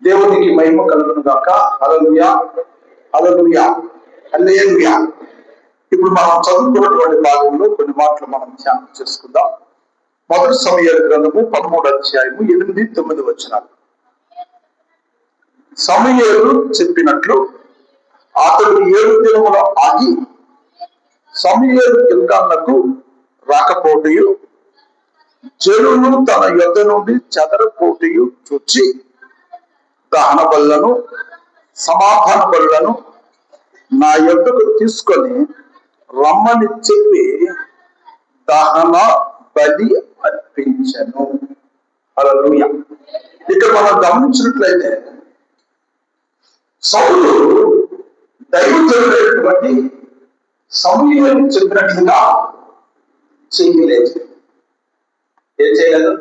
దేవునికి మహిమ కలుగును గాక. హల్లెలూయా, హల్లెలూయా, హల్లెలూయా. ఇప్పుడు మనం చదువుకున్నటువంటి భాగంలో కొన్ని మాటలు మనం ధ్యానం చేసుకుందాం. మొదటి సమూయేలు గ్రంథము 13వ అధ్యాయము 8-9 వచనాలు. సమూయేలు చెప్పినట్లు అతడు 7 దినములు ఆగి సమూయేలు గిల్గాలునకు రాకపోవటయు జనులు తన యొద్ద నుండి చెదరపోటయు చూచి దహన బలులను సమాధాన బలులను నా యొద్దకు తీసుకొని రమ్మని చెప్పి దహన బలి అర్పించెను. హల్లెలూయా. ఇక్కడ మనం గమనించినట్లయితే సౌలు దైవజనుడైనటువంటి సమూయేలు చెప్పినట్లుగా చేయలేదు. ఏం చేయలేదు?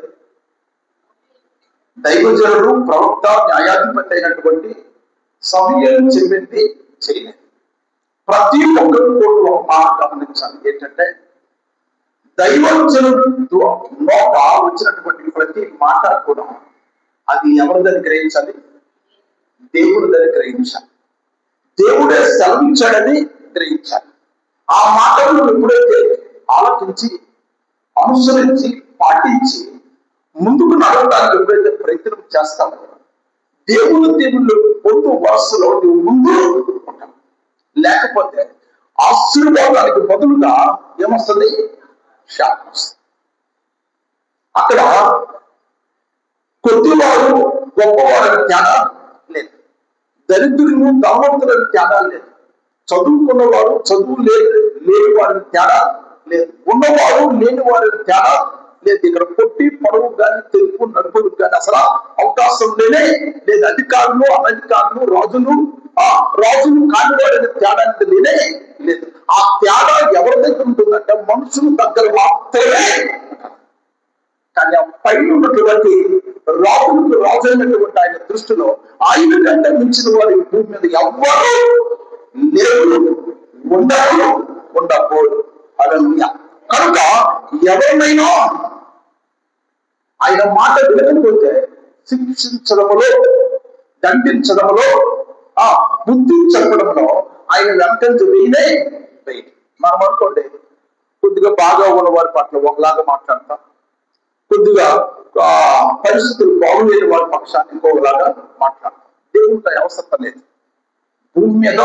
దైవజనుడు, ప్రవక్త, న్యాయాధిపతి అయినటువంటి సమూయేలు చెప్పింది చేయలేదు. ప్రతి ఒక్కరు కూడా ఒక మాట గమనించాలి. ఏంటంటే దైవజనుడు నోట వచ్చినటువంటి ప్రతి మాట కూడా అది ఎవరి దగ్గర గ్రహించాలి? దేవుడి దగ్గర గ్రహించాలి. దేవుడే సెలవించాడని గ్రహించాలి. ఆ మాటలను ఎప్పుడైతే ఆలోచించి అనుసరించి పాటించి ముందుకు నడవడానికి ఎప్పుడైతే ప్రయత్నం చేస్తామో దేవుళ్ళు పొద్దు వరుసలో నువ్వు ముందు ఉంటావు. లేకపోతే ఆశీర్వాదానికి బదులుగా ఏమొస్తుంది? శాపం వస్తుంది. అక్కడ కొద్దివారు గొప్పవారికి తేడా లేదు, దరిద్రులు ధనవంతులకు తేడా లేదు, చదువుకున్నవారు చదువు లేని వారికి తేడా లేదు, ఉన్నవారు లేని వారికి తేడా లేదు. ఇక్కడ పొట్టి పొడవు కానీ తెలుపు నడుపులు కానీ అసలు అవకాశం లేదు. అధికారులు అనధికారులు రాజులు కానివాడిని తేడా లేనే లేదు. ఆ తేడా ఎవరి దగ్గర ఉంటుందంటే మనుషుల దగ్గర మాత్రమే. కానీ ఆ పైన ఉన్నటువంటి రాజులకు రాజు అయినటువంటి ఆయన దృష్టిలో ఆయన కంటే మించిన వారి భూమి మీద ఎవ్వరూ లేరు, ఉండబోడు. హల్లెలూయా. కనుక ఎవరినైనా ఆయన మాట వినకపోతే శిక్షించడములో, దండించడంలో, బుద్ధి చెప్పడంలో ఆయన వెనకంజ వేయనే వేయండి. మనం అనుకోండి, కొద్దిగా బాగా ఉన్న వారి పట్ల ఒకలాగా మాట్లాడతాం, కొద్దిగా పరిస్థితులు బాగులేని వారి పక్షాన్ని ఇంకొకలాగా మాట్లాడతాం. దేవుడికి అవసరం లేదు. భూమి మీద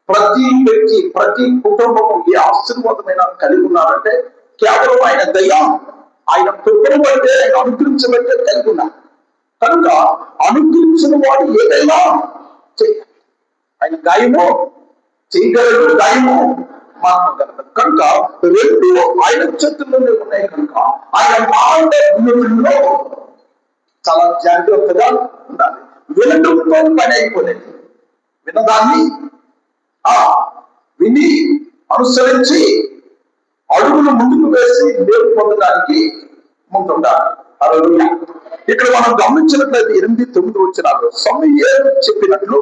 ప్రతి వ్యక్తి, ప్రతి కుటుంబము ఏ ఆశీర్వాదమైన కలిగి ఉన్నారంటే కేవలం ఆయన దయ, ఆయన కృపను బట్టే, ఆయన అనుగ్రహించబట్టే కలిగి ఉన్నారు. కనుక అనుగ్రహించిన వాడు ఏదైనా చేయాలి. ఆయన గాయము చేయగలడు, గాయము మాత్రగలడు. కనుక రెండు ఆయన చేతుల్లోనే ఉన్నాయి. కనుక ఆయన మాట వినడంలో చాలా జాగ్రత్తగా ఉండాలి. వినడంతో పని అయిపోలేదు. వినదాన్ని విని అనుసరించి అడుగులు ముందుకు వేసి మేలు పొందడానికి ముందుండాలి. హల్లెలూయా. ఇక్కడ మనం గమనించినట్లయితే 8-9 వచనాలు సమూయేలు చెప్పినట్లు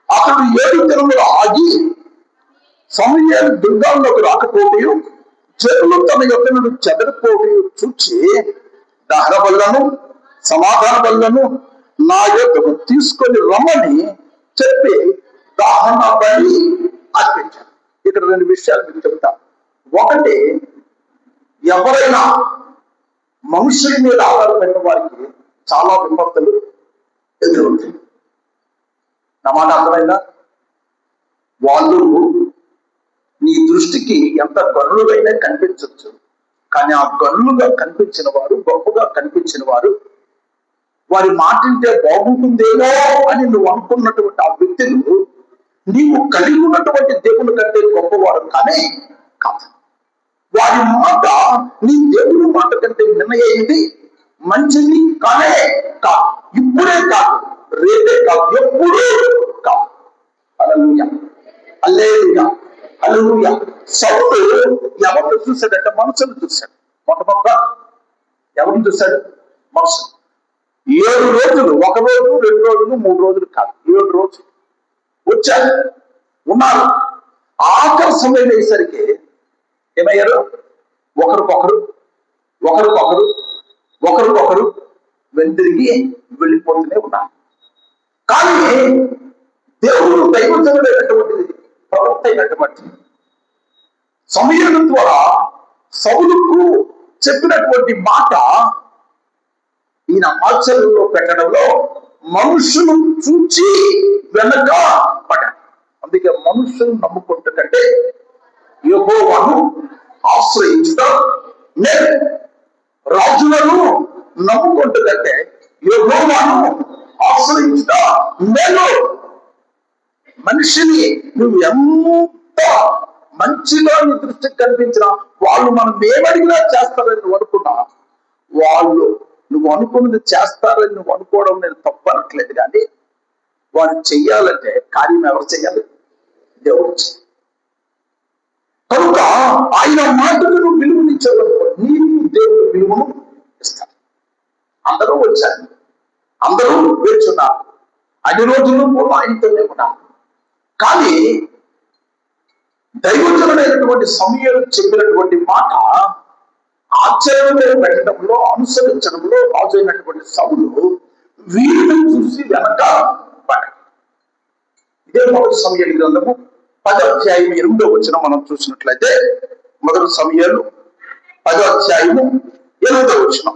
అతడు 7 దినములు ఆగి సమూయేలు గిల్గాలునకు రాకపోవటయు జనులు తన యొద్ద నుండి చెదరిపోవటయు చూచి దహన బలులను సమాధాన బలులను నా యొద్దకు తీసుకొని రమ్మని చెప్పి దహన బలి అర్పించాను. ఇక్కడ 2 విషయాలు మీకు చెబుతాను. ఒకటి, ఎవరైనా మనుషుల మీద ఆధారపడిన వారికి చాలా విపత్తులు ఎదురవుతాయి. నా మాట అర్థమైందా? వాళ్ళు నీ దృష్టికి ఎంత గనులుగా కనిపించవచ్చు, కానీ ఆ గనులుగా కనిపించిన వారు, గొప్పగా కనిపించిన వారు, వారి మాట వింటే బాగుంటుందేమో అని నువ్వు అనుకున్నటువంటి ఆ వ్యక్తులు నీవు కలిగి ఉన్నటువంటి దేవుని కంటే గొప్పవారు కానీ కాదు. వారి మాట నీ దేవుని మాట కంటే నిర్ణయింది మంచిది కానే కాదు. ఇప్పుడే కాదు, రేపే కాదు, ఎప్పుడూ కాదు. హల్లెలూయా, హల్లెలూయా, హల్లెలూయా. సౌలు ఎవరిని చూశాడంటే మనుషులు చూశాడు. మొట్టమొదట ఎవరిని చూశాడు? మనుషులు. 7 రోజులు, 1 రోజు 2 రోజులు 3 రోజులు కాదు, 7 రోజులు వచ్చారు, ఉన్నారు. ఆఖరి సమయం అయ్యేసరికి ఏమయ్యారు? ఒకరికొకరు వెంతిరిగి వెళ్ళిపోతూనే ఉన్నారు. కానీ దేవుడు దైవజనుడైనటువంటి ప్రవక్త అయినటువంటి సమూయేలు ద్వారా సౌలుకు చెప్పినటువంటి మాట ఈయన ఆచరణలో పెట్టడంలో మనుషులు చూచి వెనక పడ్డారు. అందుకే మనుషులు నమ్ముకుంటుంటే యెహోవాను ఆశ్రయించుట మేలు. రాజులను నమ్ముకుంటుంటే యెహోవాను ఆశ్రయించుట మేలు. మనిషిని నువ్వు ఎంత మంచిగా నీ దృష్టికి కనిపించినా వాళ్ళు మనం ఏమడిగినా చేస్తారని నువ్వు అనుకున్నా, వాళ్ళు నువ్వు అనుకున్నది చేస్తారని నువ్వు అనుకోవడం నేను తప్పు అనట్లేదు. కానీ వారు చెయ్యాలంటే కార్యం ఎవరు చెయ్యాలి? దేవుడు చెయ్యాలి. కనుక ఆయన మాటకు నువ్వు విలువనిచ్చావనుకో, నీకు దేవుడు విలువను ఇస్తాడు. అందరూ వచ్చారు, అందరూ వేచున్నారు, అన్ని రోజులు కూడా ఆయనతోనే ఉన్నారు. కానీ దైవజనుడైనటువంటి సమూయేలు చెప్పినటువంటి మాట ఆచరణలో పెట్టడంలో, అనుసరించడంలో రాజు అయినటువంటి సౌలు వీరిని చూసి వెనక పడ్డాడు. ఇదే మొదటి సమూయేలు గ్రంథము 10వ అధ్యాయం 8వ వచనం మనం చూసినట్లయితే, మొదటి సమూయేలు 10వ అధ్యాయము 8వ వచనం.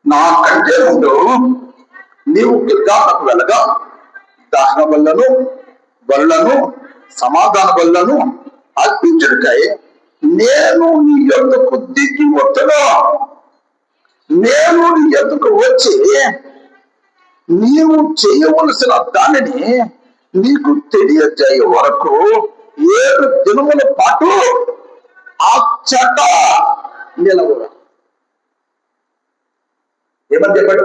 నాకంటే ముందు నీవు గిల్గాలుకు వెళ్ళగా దహన బలులను సమాధాన బలులను అర్పించుటకై నేను నీ యొద్దకు దిగి వచ్చను. నేను నీ యొద్దకు వచ్చి నీవు చేయవలసిన దానిని నీకు తెలియజేయ వరకు 7 దినముల పాటు అచ్చట నిలవగా. ఏమని చెప్పాడు?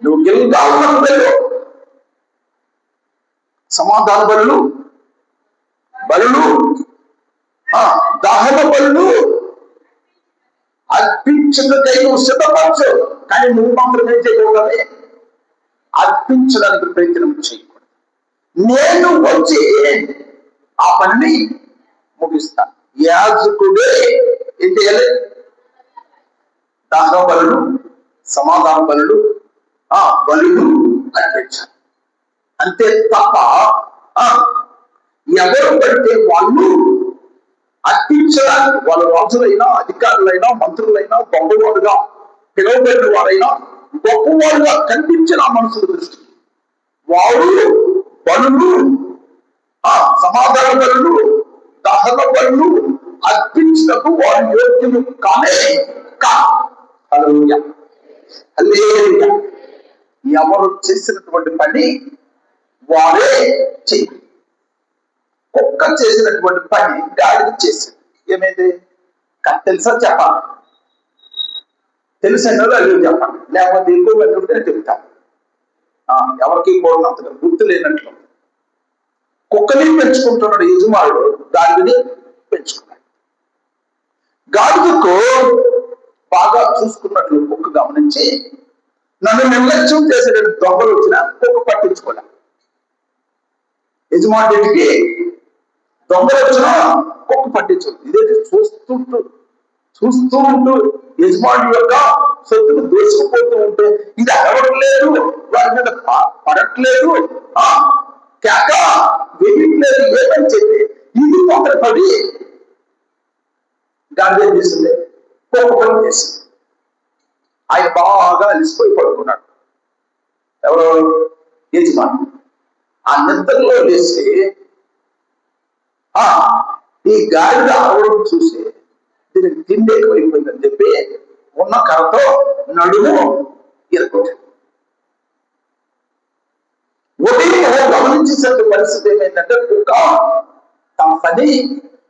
నువ్వు గిల్గాలుకు వెళ్ళు, సమాధాన బలులు దహన బలులు అర్పించడానికై నువ్వు సిద్ధపరచు. కానీ నువ్వు మాత్రమే చేయకూడదు, అర్పించడానికి ప్రయత్నం చేయకూడదు. నేను వచ్చి ఆ పనిని ముగిస్తాను. యాజకుడే ఏం చేయాలి? దహన బలులు, సమాధాన బలులు అర్పించాలి. అంతే తప్ప ఎవరు పడితే వాళ్ళు అర్పించడానికి, వాళ్ళ రాజులైనా అధికారులైనా మంత్రులైనా గొప్పవాడుగా పిలువబడిన వారైనా గొప్పవాడుగా కనిపించిన మనుషుల దృష్టి వారు బలులు, సమాధాన బలులు, దహన బలులు అర్పించటకు వారు యోగ్యులు కానే కాదు. హల్లెలూయా, హల్లెలూయా. ఎవరు చేసినటువంటి పని వారే చెయ్యి. కుక్క చేసినటువంటి పని గాడిద చేసింది. ఏమైంది? తెలుసా? చెప్పాలి. తెలిసిన అయ్యో చెప్పాలి, లేకపోతే ఎక్కువ వెళ్తుంటే చెప్తాను. ఎవరికి కూడా అంతగా గుర్తు లేనట్లు కుక్కని పెంచుకుంటున్నాడు యజమానుడు, గాడిదని పెంచుకున్నాడు. గాడిదకు బాగా చూసుకున్నట్లు కుక్క గమనించి నన్ను నిర్లక్ష్యం చేసే దొంగలు వచ్చినా కుక్క పట్టించుకోలే. యజమానుడికి దొంగలు వచ్చినా కుక్క పట్టించుకోలేదు. ఇదైతే చూస్తూ ఉంటూ యజమానుడి యొక్క సొత్తును దోసుకుపోతూ ఉంటే ఇది అడవట్లేదు, వారి మీద పడట్లేదు, కేక వేయట్లేదు, ఏమని చెప్పి ఇది ఒక పడి గాడిద చేసింది, కుక్క పని చేసింది. ఆయన బాగా అలిసిపోయి పడుకున్నాడు. ఎవరో యజమాని ఆ నిద్రలో లేచి ఈ గాడిద అరవడం చూసి దీనికి తిండి ఎక్కువైపోయిందని చెప్పి ఉన్న కర్రతో నడుము ఎరుకుంటాడు. ఉదయం గమనించేసరికి పరిస్థితి ఏమైందంటే కుక్క తన పని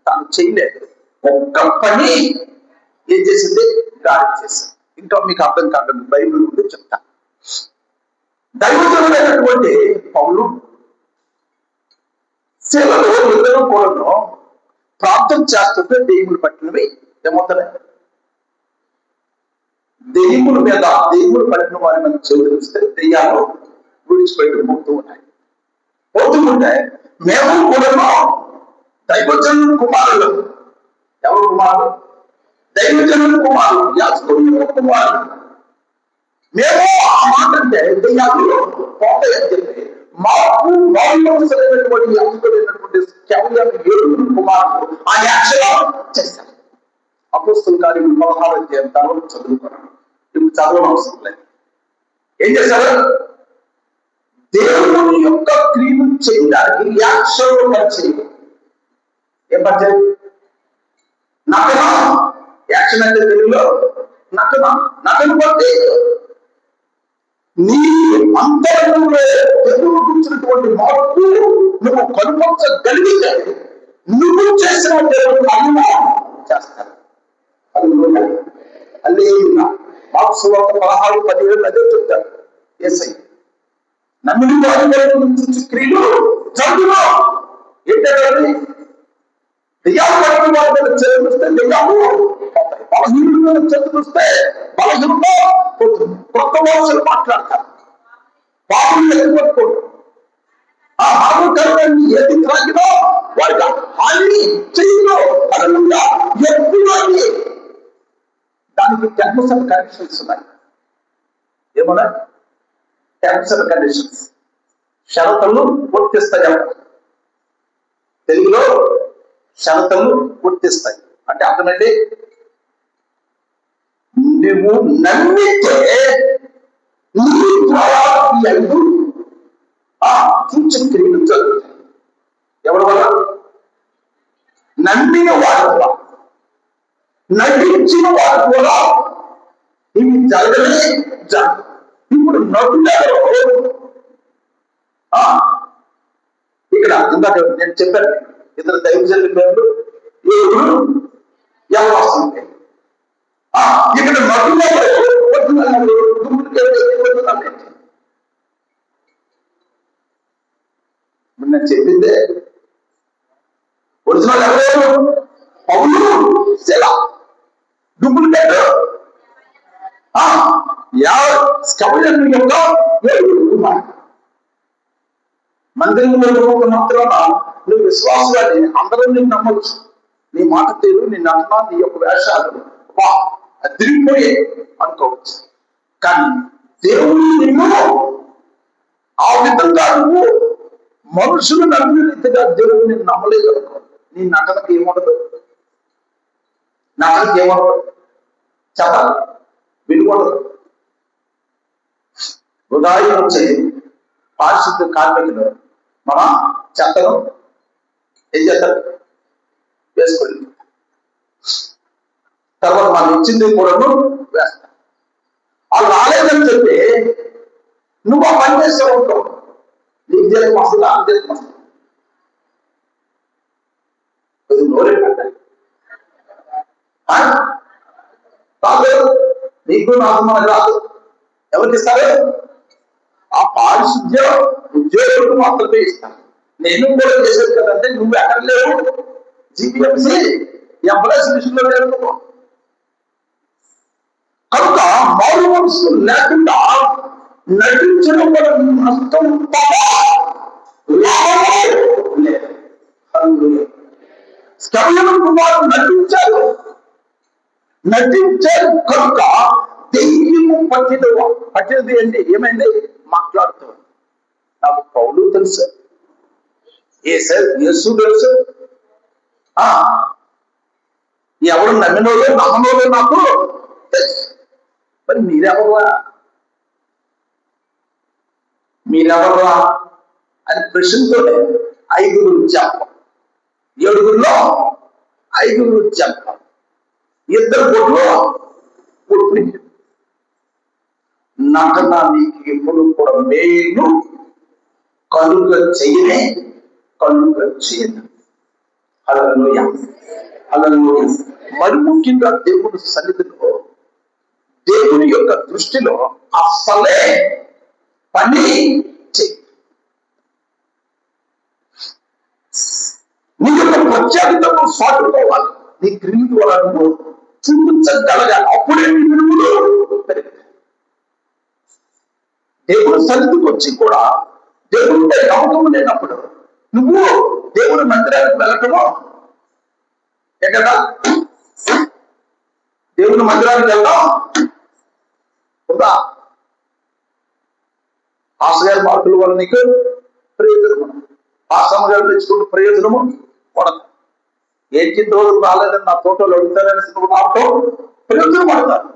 తను చేయలేదు, కుక్క పని ఏం చేసింది? గాడి చేసింది. ఇంకా మీకు అర్థం కాదు, బైబిల్ నుండి చెప్తాను. దైవజనుడైనటువంటి పౌలు సేవలో ఇద్దరు కూడా ప్రార్థన చేస్తుంటే దెయ్యములు పట్టినవి ఏమవుతున్నాయి? దెయ్యముల మీద, దెయ్యములు పట్టిన వారి మీద చెవిస్తే దెయ్యాలు విడిచిపెట్టి పోతూ ఉంటే మేము కూడా దైవజనుల కుమారులు. ఎవరు కుమారులు? దైవజనుల కుమారులు, యాజకుల కుమారులు. మేము ఆ మాట అంటే దెయ్యాలు పోతాయని చెప్పి మాకు మౌలికమైనటువంటి అందుకునేటువంటి కేవలం 7 కుమారులు ఆ యాక్షన్ చేశారు. అపోస్తలుల కార్యం 16వ అధ్యాయం తర్వాత చదువుకున్నాను. ఇప్పుడు చదవడం అవసరం లేదు. ఏం చేశారు? దేవుని యొక్క క్రియలు చేయడానికి యాక్షన్ పరిచయం. ఏం పరిచయం? నటన. యాక్షన్ అంటే తెలుగులో నటన. నటన బట్టి నీ అంతరంగంలో దేవుడు కూర్చున్నటువంటి మార్పు నువ్వు కనుపరచగలిగితే నువ్వు చేసిన దేవుడు అన్న చేస్తాడు. అది మార్క్స్ 16:17 అదే చెప్తాడు. యేసయ్య నమ్మిన వారి నుంచి క్రియలు జరుగును. ఏంటంటే దెయ్యాలు పట్టిన వారి మీద చేస్తే దెయ్యాలు పోతాయి, బలహీనుల మీద చేస్తే బలహీనత పోతుంది, కొత్త భాషలు మాట్లాడతారు, బాబులు ఎత్తుపట్టుకోండి. ఆ హానికరమైన ఏది త్రాగినో వారికి హాని చేయను అనకుండా ఎప్పుడు దానికి టర్మ్స్ అండ్ కండిషన్స్ ఉన్నాయి. ఏమన్నా టర్మ్స్ అండ్ కండిషన్స్, షరతులు వర్తిస్తాయి. తెలుగులో షరతులు వర్తిస్తాయి అంటే అర్థమండి, నువ్వు నమ్మితే సూచక్రియలు జరుగుతాయి. ఎవరి వల్ల? నమ్మిన వారి వల్ల, నటించిన వారి వల్ల ఇవి జరగలే జరగదు. ఇప్పుడు నటులలో ఇక్కడ ఇందాక నేను చెప్పాను, ఇద్దరు దైవజనుల పేర్లు వస్తుంది. ఇక్కడ నటులలో నేను చెప్పిందే ఒరిజినల్ ఎవరు? పౌలు, శిల. డూప్లికేట్ మందిరంలో మాత్రాన నువ్వు విశ్వాసాన్ని అందరూ నేను నమ్మొచ్చు. నీ మాట తీరు, నీ నటన, నీ యొక్క వేషాలు అదిరిపోయే అనుకోవచ్చు. కానీ దేవుడు నిన్ను ఆ విధంగా నువ్వు మనుషులు నమ్మిన రీతిగా దేవుడు నేను నమ్మలేదు అనుకో, నీ నటనకి ఏముండదు, నటనకి ఏముండదు, చెప్పాలి విలువడదు. ఉదాహరణ వచ్చి పారిశుద్ధ కార్మికులు మన చెత్తను ఏం చేస్తారు? వేసుకోండి. తర్వాత మనం ఇచ్చింది కూడా వేస్తారు. వాళ్ళు రాలేదని చెప్పి నువ్వు ఆ పని చేస్తూ ఉంటావు. నీకు చేయడం వస్తుందా? అని చేయడం వస్తుంది. నోరే పెట్టాలి రాదు, నీకు నాకు మనకు రాదు. ఎవరికి ఇస్తారు? ఆ పారిశుద్ధ్య ఉద్యోగులకు మాత్రమే ఇస్తాను. నేను కూడా చేసేది కదంటే నువ్వు ఎక్కడ లేవు, జిపిఎంసి ఎంప్లాయీస్ లిస్ట్ లో లేవు. కనుక మారు మనసు లేకుండా నటించడం వల్ల నష్టం కుమారు నటించారు కనుక దెయ్యము పట్టినది అండి. ఏమైంది? మాట్లాడుతూ నాకు పౌలు తెలుసు, యేసు తెలుసు, ఎవరు నమ్మినోళ్ళు నమ్మనోళ్ళు నాకు తెలుసు. మరి మీరెవర్రా అని ప్రశ్నతోనే 5 చెప్పం, 7 5 చెప్పం, 2 కొట్లు కొట్టి నటన నీకు ఎప్పుడు కూడా మేలు కలుగ చేయనే కలుగ చేయదు. హల్లెలూయా, హల్లెలూయా. మరి ముఖ్యంగా దేవుని సన్నిధిలో, దేవుని యొక్క దృష్టిలో అస్సలే పని చేయి. నీ యొక్క ప్రత్యేకతను సాటుకోవాలి. నీ క్రియల ద్వారా నువ్వు చూపించగలగాలి. అప్పుడే నీ విలువలు పెరుగుతాయి. దేవుడు సన్నిధికి వచ్చి కూడా దేవుడిపై నమ్మకం లేనప్పుడు నువ్వు దేవుడి మందిరానికి వెళ్ళటము ఎక్కడ? దేవుని మందిరానికి వెళ్తాం ఉందా? పాస్టర్ గారి మార్కుల వల్ల నీకు ప్రయోజనము, పాస్టర్ గారు తెచ్చుకుంటే ప్రయోజనము పడదు. ఏంటి రోజులు రాలేదని నా ఫోటోలు అడుగుతారని నాతో ప్రయోజనం పడతారు.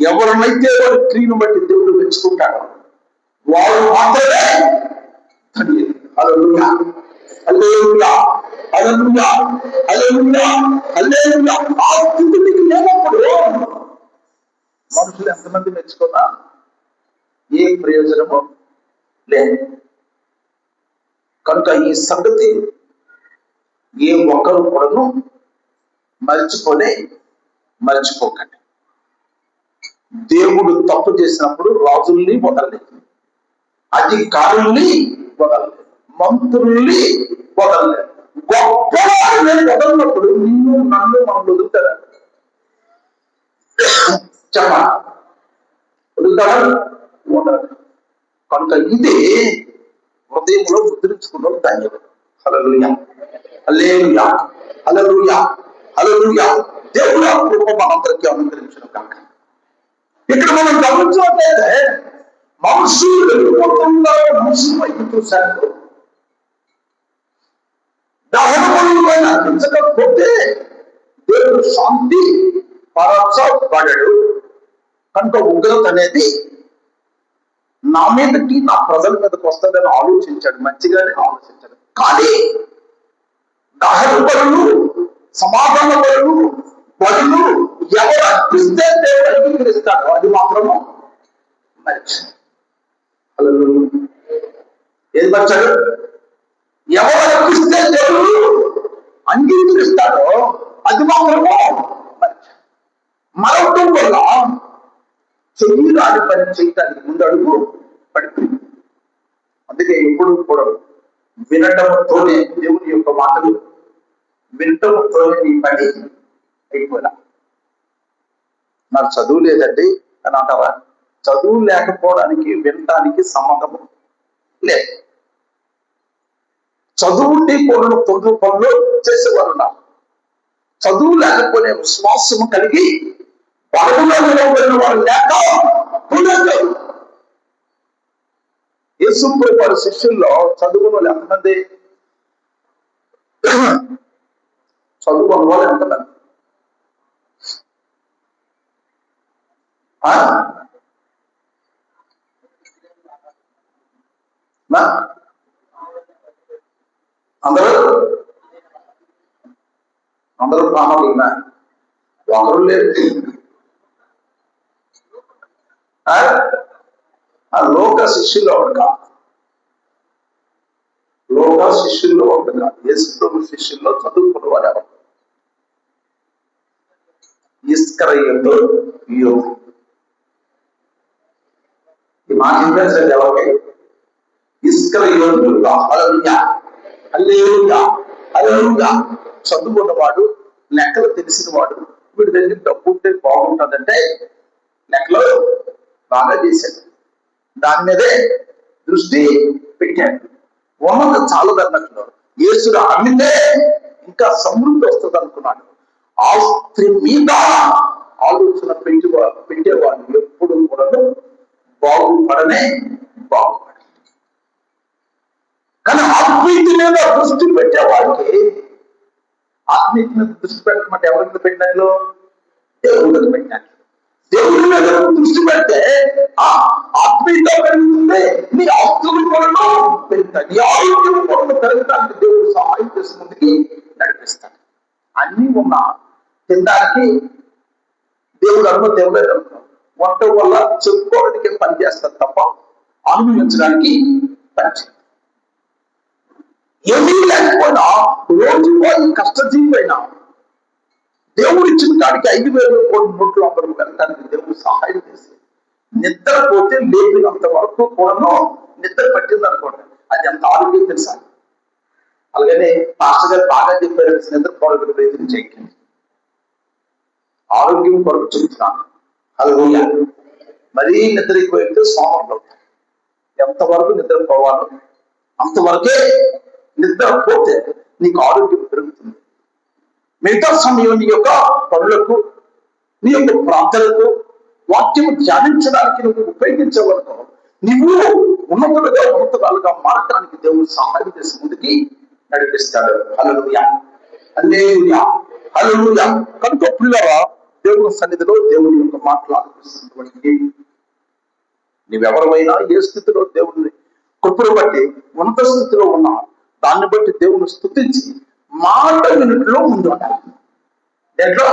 ఎవరినైతే వారి క్రియను బట్టి దేవుడు మెచ్చుకుంటాడో వారు మాత్రమే ధన్యులు. హల్లెలూయా, హల్లెలూయా, హల్లెలూయా, హల్లెలూయా, హల్లెలూయా. ఆ స్థితి మీకు లేనప్పుడు మనుషులు ఎంతమంది మెచ్చుకున్నా ఏ ప్రయోజనము లేదు. కనుక ఈ సంగతి ఏ ఒక్కరు కూడాను మర్చిపోకండి. దేవుడు తప్పు చేసినప్పుడు రాజుల్ని వదలలేదు, అధికారుల్ని వదలలేదు, మంత్రుల్ని వదలలేదు. గొప్పవారిని వదలనప్పుడు నిన్ను నన్ను మనం వదులుతారా? చెప్పండి, వదులుతారా? వదలరు. కనుక ఇదే హృదయంలో ముద్రించుకున్న ధన్యవాదం. హల్లెలూయా, హల్లెలూయా, హల్లెలూయా, హల్లెలూయా. దేవుడు కృప మనందరికీ అనుగ్రహించిన కాక. ఇక్కడ మనం గమనించినట్లయితే మనుషులు వెళ్ళిపోతున్నారు, మనుషులు వైపు చూశారు. దహనములను అర్పించకపోతే దేవుడు శాంతి పరచబడడు. కనుక ఉగ్రత అనేది నా మీదకి, నా ప్రజల మీదకి వస్తుందని ఆలోచించాడు, మంచిగానే ఆలోచించాడు. కానీ దహన బలులు, సమాధాన బలులు, బలులు ఎవరు అర్పిస్తే దేవుడు అంగీకరిస్తాడు, అది మాత్రము మంచి. ఏది మంచాడు? ఎవరు అర్పిస్తే దేవుడు అంగీకరిస్తాడో అది మాత్రము మంచి. మరొకటి వల్ల శరీరాన్ని పని చేయటానికి ముందు అడుగు పడిపోయింది. అందుకే ఎప్పుడు కూడా వినటంతోనే దేవుని యొక్క మాటలు వినటంతోనే నీ పని అయిపోయినా. నాకు చదువు లేదండి అని అంటారా? చదువు లేకపోవడానికి వినటానికి సంబంధము లేదు. చదువుండి పనులు తొందర పనులు చేసేవారు ఉన్నారు. చదువు లేకపోతే విశ్వాసము కలిగి బలములో నిలబడిన వారు లేక పునరు. యేసు వారి శిష్యుల్లో చదువుకున్న ఎంతమంది? చదువుకున్న వాళ్ళు ఎంతమంది? అందరూ ప్రాణాలు ఒకరు లేదు. లోక శిష్యుల్లో ఒకటి కాదు, లోక శిష్యుల్లో ఒకటి కాదు. యేసు ప్రభు శిష్యుల్లో చదువుకున్న వారు ఎవరు? ఇస్కరియోతు యూదా. ఈ మాట చెప్పేసి ఎవరికి? ఇస్కరియోతు యూదా. హల్లెలూయా, హల్లెలూయా, హల్లెలూయా. చదువుకున్నవాడు, లెక్కలు తెలిసిన వాడు, వీడి దగ్గర డబ్బు ఉంటే బాగుంటుందంటే లెక్కలు బాగా చేశాడు, దాని మీదే దృష్టి పెట్టాడు. ఉన్నది చాలదన్నట్లు యేసుడు అమ్మితే ఇంకా సమృద్ధి వస్తుంది అనుకున్నాడు. ఆస్తి మీద ఆలోచన పెట్టేవాడు ఎప్పుడు కూడా బాగుపడనే బాగుపడ. కానీ ఆత్మీయత మీద దృష్టి పెట్టేవాడికి, ఆత్మీయత మీద దృష్టి పెట్టమంటే ఎవరి మీద పెట్టినట్లు? దేవుడి మీద పెట్టినట్లు. దేవుడి మీద దృష్టి పెడితే ఆ ఆత్మీయత పెరుగుతుంది, నీ ఆస్తులు కూడా పెరుగుతాయి, నీ ఆరోగ్యం కూడా పెరుగుతానికి దేవుడు సహాయం చేసి ముందుకి నడిపిస్తాడు. అన్ని ఉన్నా తినడానికి దేవుడు అనుమతి ఇవ్వలేదు అనుకో, వంట వల్ల చెప్పుకోవడానికి పని చేస్తారు తప్ప అనుభవించడానికి పని చేయదు. ఏమీ లేకపోయినా రోజువారీ కష్టజీవైనా దేవుడు ఇచ్చిన కాడికి 5,000 కోట్ల నోట్లు అందరూ వెళ్ళడానికి దేవుడు సహాయం చేసి నిద్రపోతే లేపినంత వరకు కూడా నిద్ర పట్టింది అనుకోండి, అది ఎంత ఆరోగ్యం తెలుసా? అలాగనే మాస్టర్ గారు బాగా చెప్పారు, నిద్రపోవడం ప్రయత్నం చేయండి, ఆరోగ్యం కొరకు చెబుతున్నాను. హల్లెలూయా. మరీ నిద్రపోయితే సోమరులు అవుతాయి. ఎంతవరకు నిద్రపోవాలో అంతవరకే నిద్రపోతే నీకు ఆరోగ్యం పెరుగుతుంది. మిగతా సమయం నీ యొక్క పనులకు, నీ యొక్క ప్రార్థనలకు, వాక్యం ధ్యానించడానికి నువ్వు ఉపయోగించవరకు నువ్వు ఉన్నతురాలుగా మారటానికి దేవుడు సహాయం చేసి ముందుకి నడిపిస్తాడు. హల్లెలూయా, హల్లెలూయా, హల్లెలూయా. కనుక పిల్లరా, దేవుని సన్నిధిలో దేవుని యొక్క మాట్లాడుతున్నటువంటి నీవెవరైనా ఏ స్థితిలో దేవుని కృపను బట్టి ఉన్నత స్థితిలో ఉన్నా దాన్ని బట్టి దేవుని స్తుతించి మాట వినుట్లో ముందు ఉండాలి. ఎట్లా?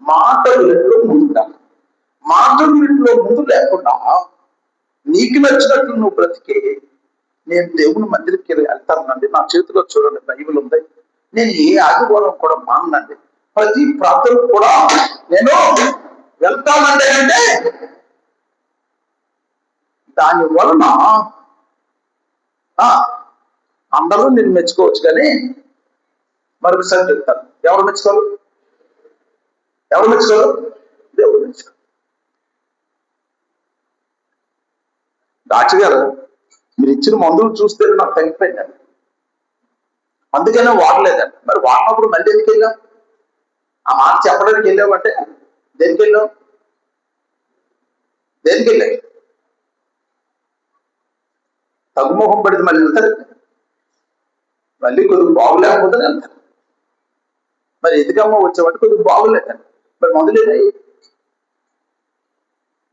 మాట వినుట్లో ముందు ఉండాలి. మాట వినుట్లో ముందు లేకుండా నీకు నచ్చినట్లు నువ్వు బ్రతికే, నేను దేవుని మందిరికి వెళ్తానండి, నా చేతిలో చూడండి బైబిల్ ఉంది, నేను ఏ ఆదివారం కూడా మానండి, ప్రతి ప్రార్థన కూడా నేను వెళ్తానండి అంటే దాని వలన అందరూ నేను మెచ్చుకోవచ్చు. కానీ మరొకసారి చెప్తాను, ఎవరు మెచ్చుకోరు? ఎవరు మెచ్చుకోరు? దేవుడు మెచ్చుకోరు. డాక్టర్ గారు మీరు ఇచ్చిన మందులు చూస్తే నాకు తగ్గిపోయిందండి, అందుకనే వాడలేదండి. మరి వాడినప్పుడు మళ్ళీ ఎందుకు వెళ్ళాం? ఆ మాట చెప్పడానికి వెళ్ళామంటే దేనికి వెళ్ళాం? దేనికి వెళ్ళాం? తగ్గుముఖం పడితే మళ్ళీ వెళ్తారు, మళ్ళీ కొద్దిగా బాగులేకపోతే వెళ్తారు. మరి ఎందుకమ్మా వచ్చేవాటి కొద్దిగా బాగులేదండి, మరి మందులేనాయి?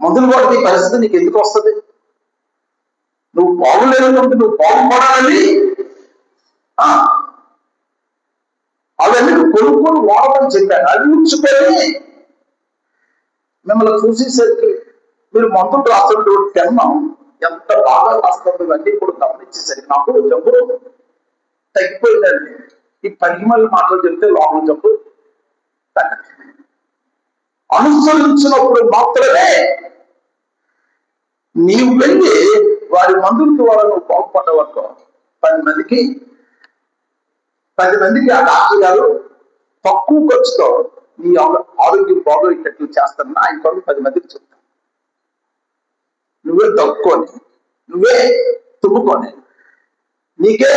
మందులు వాడితే ఈ పరిస్థితి నీకు ఎందుకు వస్తుంది? నువ్వు బాగులేదు, నువ్వు బాగుపడాలని అవన్నీ కొనుక్కొని వాడమని చెప్పాను. అది ఉంచుకొని మిమ్మల్ని చూసేసరికి మీరు మందులు రాస్తున్నటువంటి పెన్నం ఎంత బాగా రాస్తుంది ఇవన్నీ కూడా గమనించేసరికి నాకు జబ్బు తగ్గిపోయిందండి. ఈ పనిమల్లి మాటలు చెప్తే లోపల జబ్బు తగ్గదు. అనుసరించినప్పుడు మాత్రమే నీవు వెళ్ళి వారి మందుల ద్వారా నువ్వు బాగుపడ్డవనుకో 10 మందికి ఆ డాక్టర్ గారు తక్కువ ఖర్చుతో నీ ఆరోగ్యం బాగోయేటట్లు చేస్తానని ఆయన కొరకు 10 మందికి చెప్తాను. నువ్వే తక్కువని, నువ్వే తుమ్ముకొని, నీకే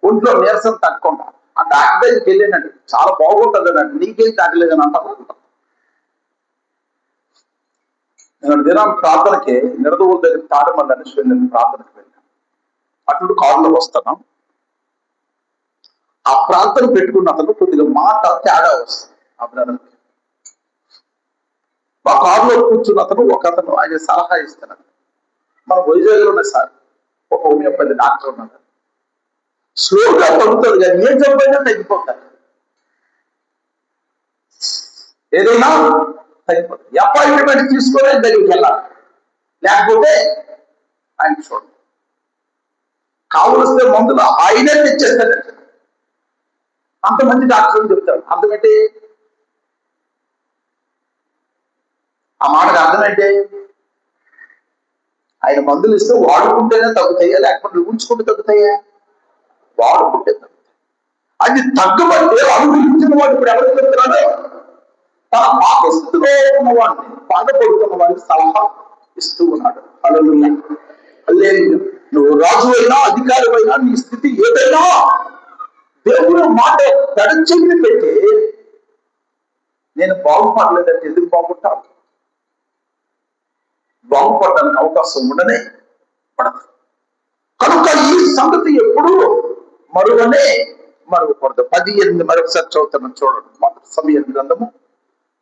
ఒంట్లో నీరసం తగ్గకుండా ఆ డాక్టర్ దగ్గరికి వెళ్ళానండి, చాలా బాగుంటుంది అండి, నీకేం తగ్గలేదని అంటారు. నేను దినం ప్రార్థనకి నిరదవుల దగ్గర తాడమల్లి నేను ప్రార్థనకి వెళ్ళాను. అటు కారులో వస్తాను, ఆ ప్రార్థన పెట్టుకున్న అతను కొద్దిగా మాట తేడా వస్తుంది. ఆ బ్రదర్కి మా కారులో కూర్చున్న అతను ఆయన సలహా ఇస్తున్నాడు. మన వైజాగ్లో ఉన్నాయి సార్, ఒక హోమియోపతి డాక్టర్ ఉన్నాడు, స్లోగా తగ్గుతుంది కానీ ఏ జబ్బైనా తగ్గిపోతారు, ఏదైనా తగ్గిపోతుంది. అపాయింట్మెంట్ తీసుకునే దగ్గరికి వెళ్ళాలి, లేకపోతే ఆయన చూడండి కావలిస్తే మందులు ఆయనే తెచ్చేస్తాడు. అంతమంది డాక్టర్లు చెప్తారు. అర్థమేంటి? ఆ మాటకు అర్థమేంటి? ఆయన మందులు ఇస్తే వాడుకుంటేనే తగ్గుతాయా, లేకపోతే ఉంచుకుంటే తగ్గుతాయా? వాడుకుంటే తగ్గుతాయి. అది తగ్గమంటే అనుభవించిన వాడు ఇప్పుడు ఎవరికి చెప్తున్నాడు? తన పాప స్థితిలో ఉన్న వాడిని, బాధపడుతున్న వాడికి సలహా ఇస్తూ ఉన్నాడు. హల్లెలూయా, హల్లెలూయా. నువ్వు రాజు అయినా అధికారి అయినా నీ స్థితి ఏదైనా దేవుడు మాట తడచెల్లి పెట్టి నేను బాగుపడలేదంటే ఎందుకు బాగుంటాను? బాగుపడడానికి అవకాశం ఉండనే పడదు. కనుక ఈ సంగతి ఎప్పుడు మరువకూడదు. 18 మరొకసారి చదువుతాను చూడండి. మొదటి సమయం గ్రంథము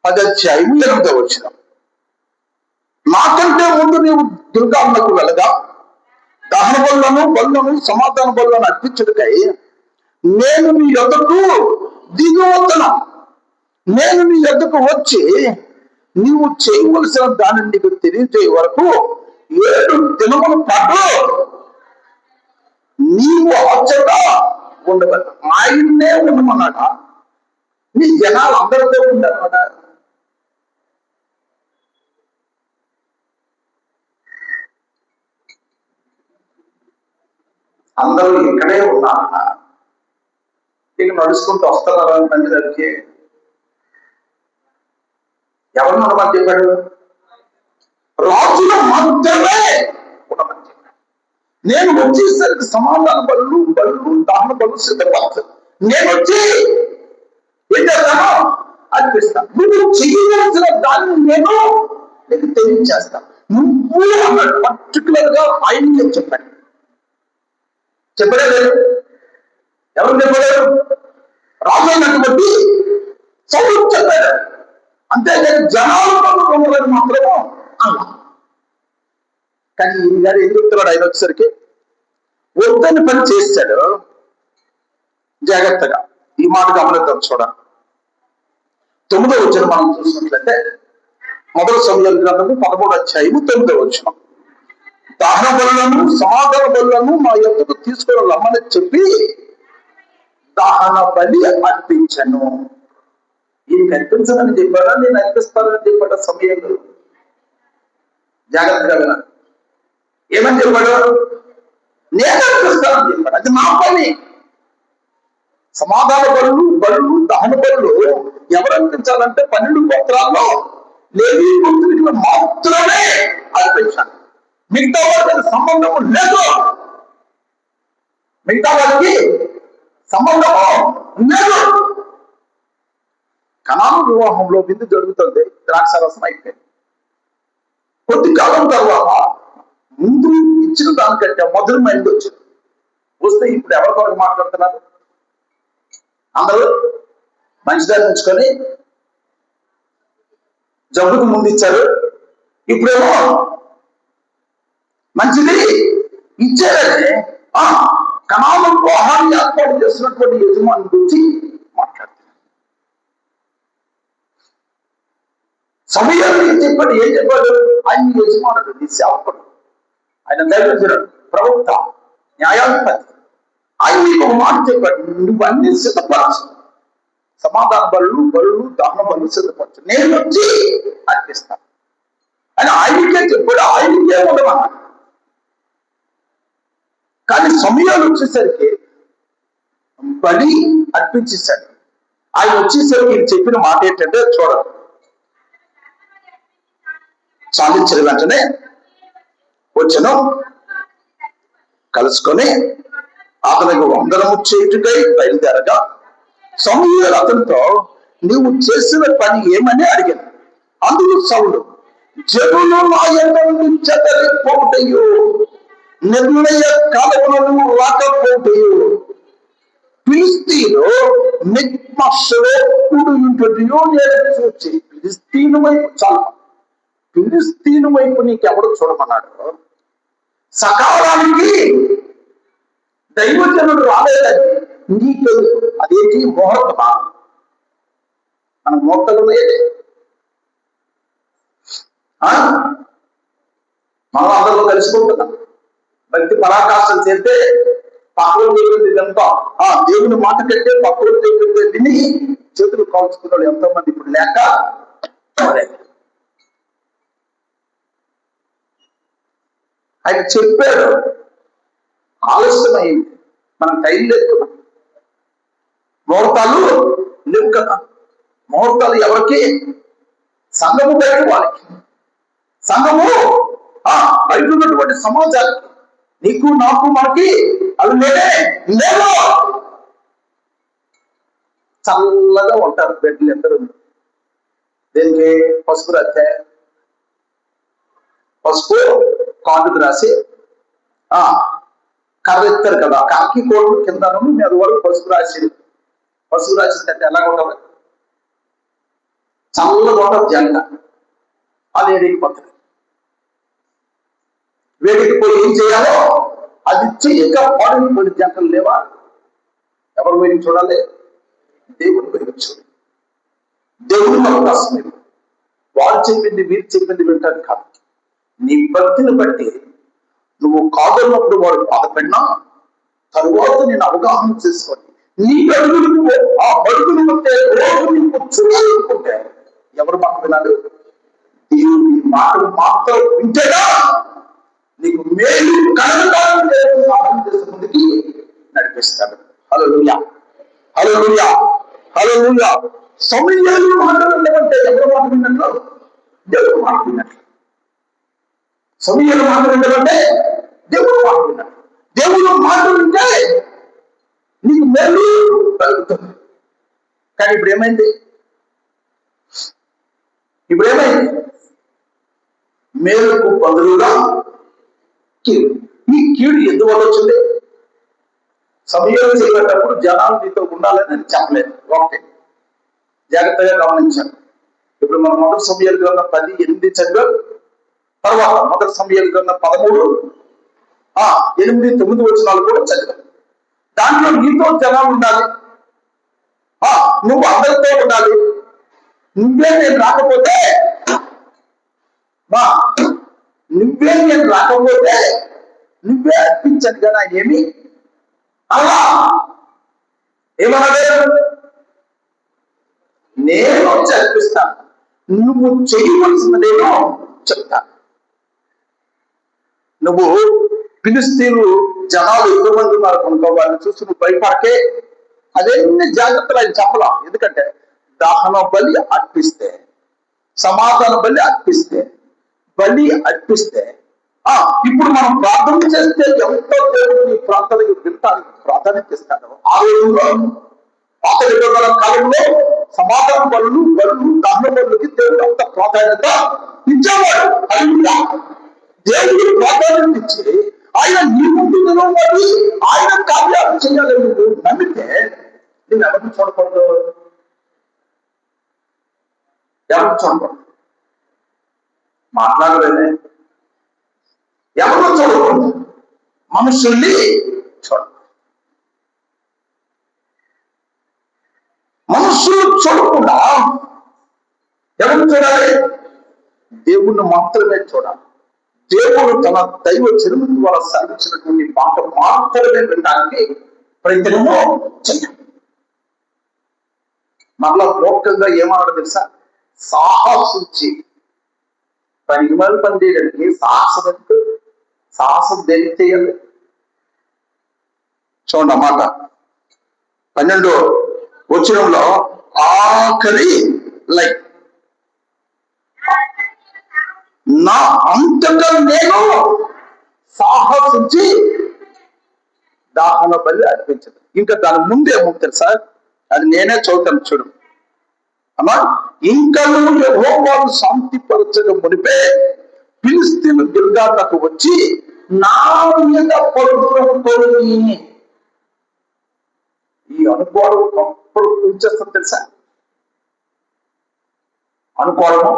10:8 నాకంటే ముందు నీవు దుర్గాములకు వెళ్ళగా దహన బలులను సమాధాన బలులను అర్పించుటకై నేను నీ యొద్దకు దిగి వస్తున్నా. నేను నీ యొద్దకు వచ్చి నీవు చేయవలసిన దానిని నీకు తెలియజేయ వరకు 7 దినముల పాటు నీవు అచ్చట ఉండగలవు. ఆయన్నే ఉండమన్నాడ, నీ జనాలు అందరితో ఉండమన్నా. అందరూ ఇక్కడే ఉన్నారా? ఇక నడుచుకుంటూ వస్తున్నారా మందిరానికి? ఎవరు ఉండమని చెప్పాడు? రాజుల మాత్రమే ఉండమని చెప్పాడు. నేను వచ్చేసరికి సమాధాన బలు దాన బలు సిద్ధపడతాను. నేను వచ్చి ఏం చేస్తాను అనిపిస్తాను. నువ్వు చేయవలసిన దాన్ని నేను నీకు తెలియజేస్తాను. నువ్వు నువ్వు అన్నాడు. పర్టికులర్ గా ఆయనకి చెప్పాడు. చెప్పడే లేదు. ఎవరు చెప్పాడు? రాజు అయినటువంటి సౌలు చెప్పాడు. అంతేగాని జనాలు పొందలేదు మాత్రము అన్నా. కానీ ఈయన గారు ఏం చెప్తున్నాడు? ఆయన వచ్చేసరికి వద్దని పని చేశాడు. జాగ్రత్తగా ఈ మాట గమనిద్దాం. చూడండి 9వ వచనం మనం చూసినట్లయితే, మొదటి సమూయేలు గ్రంథము 11వ అధ్యాయము 9వ వచనం. దహన బలులను సమాధాన బలులను మా యొద్దకు తీసుకుని రమ్మని చెప్పి దహన బలి అర్పించను. ఈయనకి అర్పించనని చెప్పాడా, నేను అర్పిస్తానని చెప్పాడా సమయంలో? జాగ్రత్తగా విన. ఏమని చెప్పాడు? నేను అర్పిస్తానని చెప్పాడు. అది నా పని. సమాధాన బలులు దహన బలులు ఎవరు అర్పించాలంటే 12 గోత్రాల్లో లేవీ గోత్రికులు మాత్రమే అర్పించాలి. మిగతా వారికి సంబంధము లేదు. మిగతా వారికి సంబంధము లేదు. కనాను వివాహంలో విందు జరుగుతుంది. ద్రాక్షారసం అయిపోయింది. కొద్ది కాలం తర్వాత ముందు ఇచ్చిన దానికంటే మధురమైంది వచ్చింది. వస్తే ఇప్పుడు ఎవరి కొరకు మాట్లాడుతున్నారు? అందరూ మంచిదాన్ని ఉంచుకొని జబ్బుకు ముందు ఇచ్చారు. ఇప్పుడేమో మంచిది ఇచ్చారని కణాలకు ఆహారం ఏర్పాటు చేస్తున్నటువంటి యజమాని గురించి మాట్లాడుతున్నారు. సమయాన్ని చెప్పాడు. ఏం చెప్పాడు? ఆయన యజమానుడు, నీ సేవకుడు, ఆయన దైవజనుడు, ప్రవక్త, న్యాయాధిపతి. ఆయన నీకు ఒక మాట చెప్పాడు. నువ్వు అన్ని సిద్ధపరచు. సమాధాన బలులు దహన బలులు సిద్ధపరచు, నేను వచ్చి అర్పిస్తాను అని ఆయనకే చెప్పాడు. ఆయనకే ఉండమన్నాడు. కానీ సమయాలు వచ్చేసరికి బలి అర్పించేశాడు. ఆయన వచ్చేసరికి ఈయన చెప్పిన మాట ఏంటంటే చూడండి, సాధించిన వెంటనే వచ్చను కలుసుకొని అతనికి వందనము చేయుటకై బయలుదేరగా సమూయేలు అతనితో నీవు చేసిన పని ఏమని అడిగాను. అందుకు సౌలు, జనులు నా యందు చెదరిపోవుటయు నిర్ణయ కాలములను రాకపోవుటయు ఫిలిష్తీయులు మిక్మషులో కూడుయుంటుటయు నేను చూచి. ఫిలిష్తీను వైపు చాలా ఫిలిష్తీను వైపు నీకెవడు చూడమన్నాడు? సకాలానికి దైవజనుడు రాలేదని నీకు అదేంటి ముహూర్తమా? మన ముహూర్తాలు మనం అందరిలో కలిసిపోతున్నాం. భక్తి పరాకాష్ఠలు చేస్తే పక్కలో చెప్పింది ఇదంతా దేవుని మాట కంటే పక్కలో చెప్పింది విని చేతులు కాల్చుకున్నాడు ఎంతో మంది ఇప్పుడు లేక. ఆయన చెప్పాడు, ఆలస్యమైంది, మనం టైం లేదు కదా, ముహూర్తాలు లేవు కదా. ముహూర్తాలు ఎవరికి? సంఘము బయట వాళ్ళకి, సంఘము బయట ఉన్నటువంటి సమాజానికి, నీకు నాకు మనకి అవి లేనే లేదు. చల్లగా ఉంటారు బెడ్లు ఎందరూ. దీనికి పసుపు రాస్తే పసుపు కాటుకు రాసి కర్ర ఎత్తారు కదా, కాకి కోటు కింద మీద వరకు పసుపు రాసి అంటే ఎలా ఉంటుంది? చల్లగా ఉంటుంది జంట. అది వేడికిపోతుంది. వేడికిపోయి ఏం చేయాలో అది చెయ్యక పాడైపోయిన జంటలు లేవా? ఎవరు వేడికి చూడాలి? దేవుని వేడికి చూడాలి. దేవుని అవకాశం లేదు. వారు చెప్పింది వీరు చెప్పింది వింటాను కాదు. నీ భక్తిని బట్టి నువ్వు కాదన్నప్పుడు వాడు బాధపడినా తరువాత నేను అవగాహన చేసుకోండి. నీ అడుగులు ఆ అడుగులు ఉంటే రోజు నీకు చూడాలనుకుంటే ఎవరు మాట వినాలి? దేవుని మాటలు మాత్రం వింటేగా నీకు మేలు కలగడానికి సాధన చేసే ముందుకి నడిపిస్తాడు. హల్లెలూయా, హల్లెలూయా, హల్లెలూయా. సమూయేలు మాట వినమంటే ఎవరు మాట విన్నట్లు? దేవుడు మాట విన్నట్లు. సమూయేలు మాట వినమంటే దేవుడు మాట విన్నట్లు. దేవుడు మాట వింటే నీకు మేలు కలుగుతుంది. కానీ ఇప్పుడు ఏమైంది? మేలుకు బదులుగా కీడు. ఈ కీడు ఎందువల్ల వచ్చింది? సమయం చేయబడ్డప్పుడు జనాలు నీతో ఉండాలని నేను చెప్పలేదు. ఓకే, జాగ్రత్తగా గమనించాను. ఇప్పుడు మనం మొదటి సమయాలు గ్రంథం 10:8 చదివాం. తర్వాత మొదటి సమయాలు గ్రంథం 13:8-9 వచనాలు కూడా చదివాం. దాంట్లో నీతో జనాలు ఉండాలి, నువ్వు అందరితో ఉండాలి. నువ్వే నేను రాకపోతే నువ్వే అర్పించను కదా. ఏమి అలా ఏమన్నదే? నేను వచ్చి అర్పిస్తాను, నువ్వు చేయవలసినదేమో చెప్తాను. నువ్వు ఫిలిస్తీన్లు జనాలు ఎక్కువ మంది ఉన్నారు కనుక వారిని చూసి నువ్వు భయపడకే. అదేన్ని జాగ్రత్తలు ఆయన చెప్పలా. ఎందుకంటే దహన బలి అర్పిస్తే, సమాధాన బలి అర్పిస్తే, ఇప్పుడు మనం ప్రార్థన చేస్తే ఎంతో దేవుడు నీ ప్రార్థనకి వినటానికి ప్రాధాన్యత ఇస్తాడు. ఆ రోజుల్లో పాత నిబంధన కాలంలో సమాధాన బలులు, దహన బలులకి దేవుడు అంత ప్రాధాన్యత ఇచ్చేవాడు. హల్లెలూయా. దేవుడు ప్రాధాన్యత ఇచ్చి ఆయన నీ ముందు నిలబడి ఆయన కార్యాలు చేయాలని నువ్వు నమ్మితే నేను ఎవరిని చూడకూడదు, మాట్లాడలేదే, ఎవరు చూడకూడదు, మనుషుల్ని మనుషులు చూడకుండా ఎవరు చూడాలి? దేవుణ్ణి మాత్రమే చూడాలి. దేవుడు తన దైవ చెరువు ద్వారా సాధించినటువంటి మాట మాత్రమే వినడానికి ప్రయత్నము చెయ్యాలి. మళ్ళా లోకంగా ఏమన్నాడు తెలుసా? సాహసించి పనికి మళ్ళీ పని చేయడానికి సాహసం దేనికి చేయాలి? చూడండి అన్నమాట 12వ వచనంలో ఆఖరి లైక్ నా అంతటా నేను సాహసించి దాహన బలి అర్పించదు. ఇంకా దాని ముందే తెలుసా? అది నేనే చదువుతాను చూడు అమ్మా. ఇంకా నువ్వు యెహోవాను శాంతిపరచగా మునిపే ఫిలిస్తీన్లు గిల్గాలుకు వచ్చి నా మీద పడుతుని. ఈ అనుకోవడం అప్పుడు కూర్చేస్తాను తెలుసా? అనుకోవడము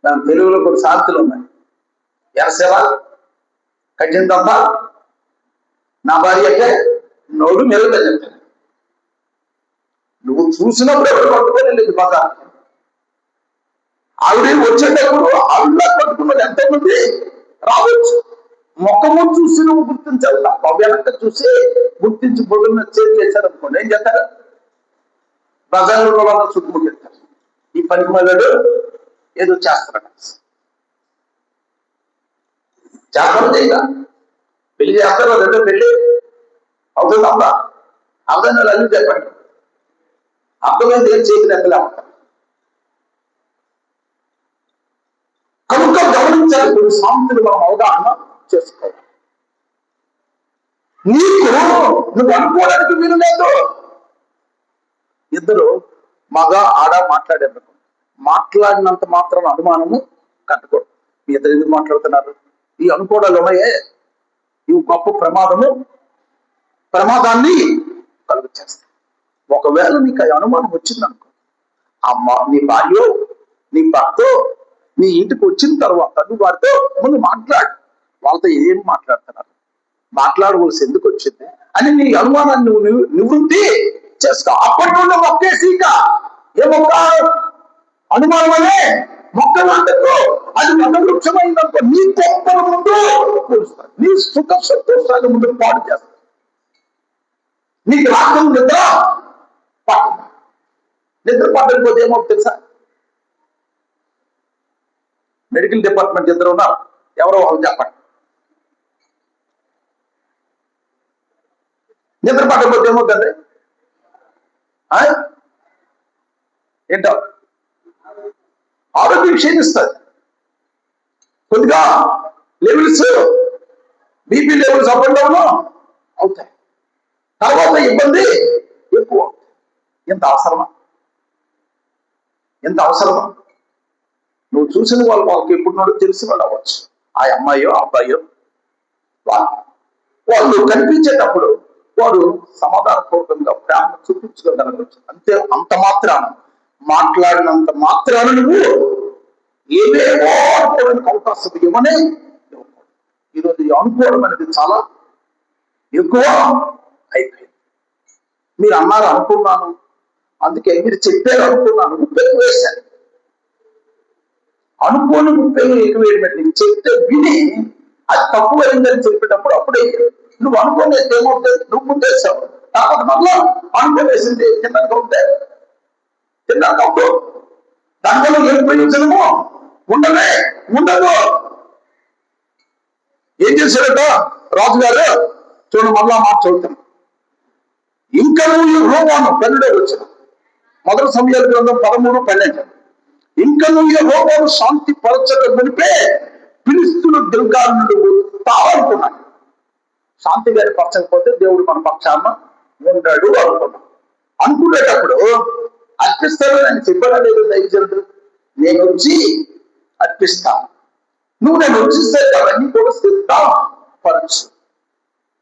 దాని తెలుగులో కొన్ని సాధ్యతలు ఉన్నాయి. ఎరసేవ కట్టిందమ్మా నా భార్య అంటే నోడు మెరుగుదని చెప్తాను. నువ్వు చూసినప్పుడు ఎవరు పట్టుకొని లేదు బాగా. ఆవిడ వచ్చేటప్పుడు ఆవిడ పట్టుకున్నది ఎంతమంది రావచ్చు. ముఖము చూసి నువ్వు గుర్తించాలి తప్ప వెనక చూసి గుర్తించి బొడున్న చేతి చేశారు అనుకోండి, ఏం చేస్తారు? బజార్లో వాళ్ళ చుట్టుముట్టారు. ఈ పని మళ్ళీ ఏదో చేస్తారట. చేస్తారు చేయగా పెళ్లి చేస్తారు, రెండో పెళ్లి అవుతుందా? అవుతుంది. అల్లు చెప్పండి, అర్థమైంది ఏం చేసిన ఎంతలే ఉంటారు. కనుక గమనించాలి, కొన్ని సాంతులు మనం అవగాహన చేసుకోవాలి. నీకు నువ్వు అనుకోవడానికి వీలు లేదు. ఇద్దరు మగ ఆడ మాట్లాడారు, మాట్లాడినంత మాత్రం అనుమానము కట్టుకో. మీ ఇద్దరు ఎందుకు మాట్లాడుతున్నారు? ఈ అనుకోవడాలు ఉన్నాయే, ఇవి గొప్ప ప్రమాదాన్ని కలుగు చేస్తాయి. ఒకవేళ నీకు ఆ అనుమానం వచ్చిందనుకో, అమ్మ నీ భార్య నీ భర్త నీ ఇంటికి వచ్చిన తర్వాత నువ్వు వారితో ముందు మాట్లాడు. వాళ్ళతో ఏం మాట్లాడుతున్నారు, మాట్లాడవలసి ఎందుకు వచ్చింది అని నీ అనుమానాన్ని నువ్వు నివృత్తి చేసుకో. అప్పటి నుండి మొక్కేసీక ఏ మొక్క? అనుమానం అనే మొక్కలు అందుకో. అది మత వృక్షమైందనుకో, నీ గొప్పల ముందు కూరుస్తాడు, నీ సుఖ సంతోషాల ముందు పాడు చేస్తాడు. నీకు రాత్రి నిద్ర పట్టకపోతే ఏమో తెలుసా? మెడికల్ డిపార్ట్మెంట్ ఇద్దరు ఉన్నారు, ఎవరో వాళ్ళు చెప్పండి. నిద్ర పట్టకపోతే ఏమవుతుంది? ఏంటో ఆరోగ్యం క్షీణిస్తుంది. కొద్దిగా levels BP levels up and down అవుతాయి. తర్వాత ఇబ్బంది ఎక్కువ. ఎంత అవసరమా? నువ్వు చూసిన వాళ్ళకి ఎప్పుడు తెలిసిన వాళ్ళు అవ్వచ్చు. ఆ అమ్మాయో అబ్బాయో వాళ్ళు కనిపించేటప్పుడు వాడు సమాధానపూర్వకంగా ప్రేమ చూపించుకోగలగచ్చు. అంతే. అంత మాత్రాన, మాట్లాడినంత మాత్రాన నువ్వు ఏవేవో అనుకోవడానికి అవకాశం ఇవ్వనే. ఈరోజు అనుకోవడం అనేది చాలా ఎక్కువ అయిపోయింది. మీరు అన్నారు అనుకున్నాను, అందుకే మీరు చెప్పారు అనుకున్నాను, ఉప్పెక్కు వేశాను. అనుకోని ఉప్పెక్కు ఎక్కువ వేయబెట్టి చెప్తే విని అది తక్కువ అయిందని చెప్పేటప్పుడు అప్పుడే నువ్వు అనుకోలేదు ఏమవుతుంది, నువ్వు ముందేసావు. కాబట్టి మళ్ళా అనుకోవేసింది తిన్నాక ఉంటే తిన్నాక అవుతూ దాంట్లో ఏం ప్రయోజనము ఉండదు. ఏం చేశాడట రాజుగారు? చూడండి, మళ్ళా మాట చదువుతాం. ఇంకా నువ్వు యెహోవాను 12 వచ్చిన మొదటి సమయాల గ్రంథం 13:12. ఇంకా నువ్వు యెహోవాను శాంతి పరచక మునిపే ఫిలిష్తీయులు గిల్గాలు నుండి తావనుకున్నాడు. శాంతి గారి పరచకపోతే దేవుడు మన పక్షాన ఉండడు అనుకునేటప్పుడు అర్పిస్తాను నేను చెప్పడం లేదు. దయచేసి నేను వచ్చి అర్పిస్తాను, నువ్వు నేను వచ్చిస్తే అవన్నీ కూడా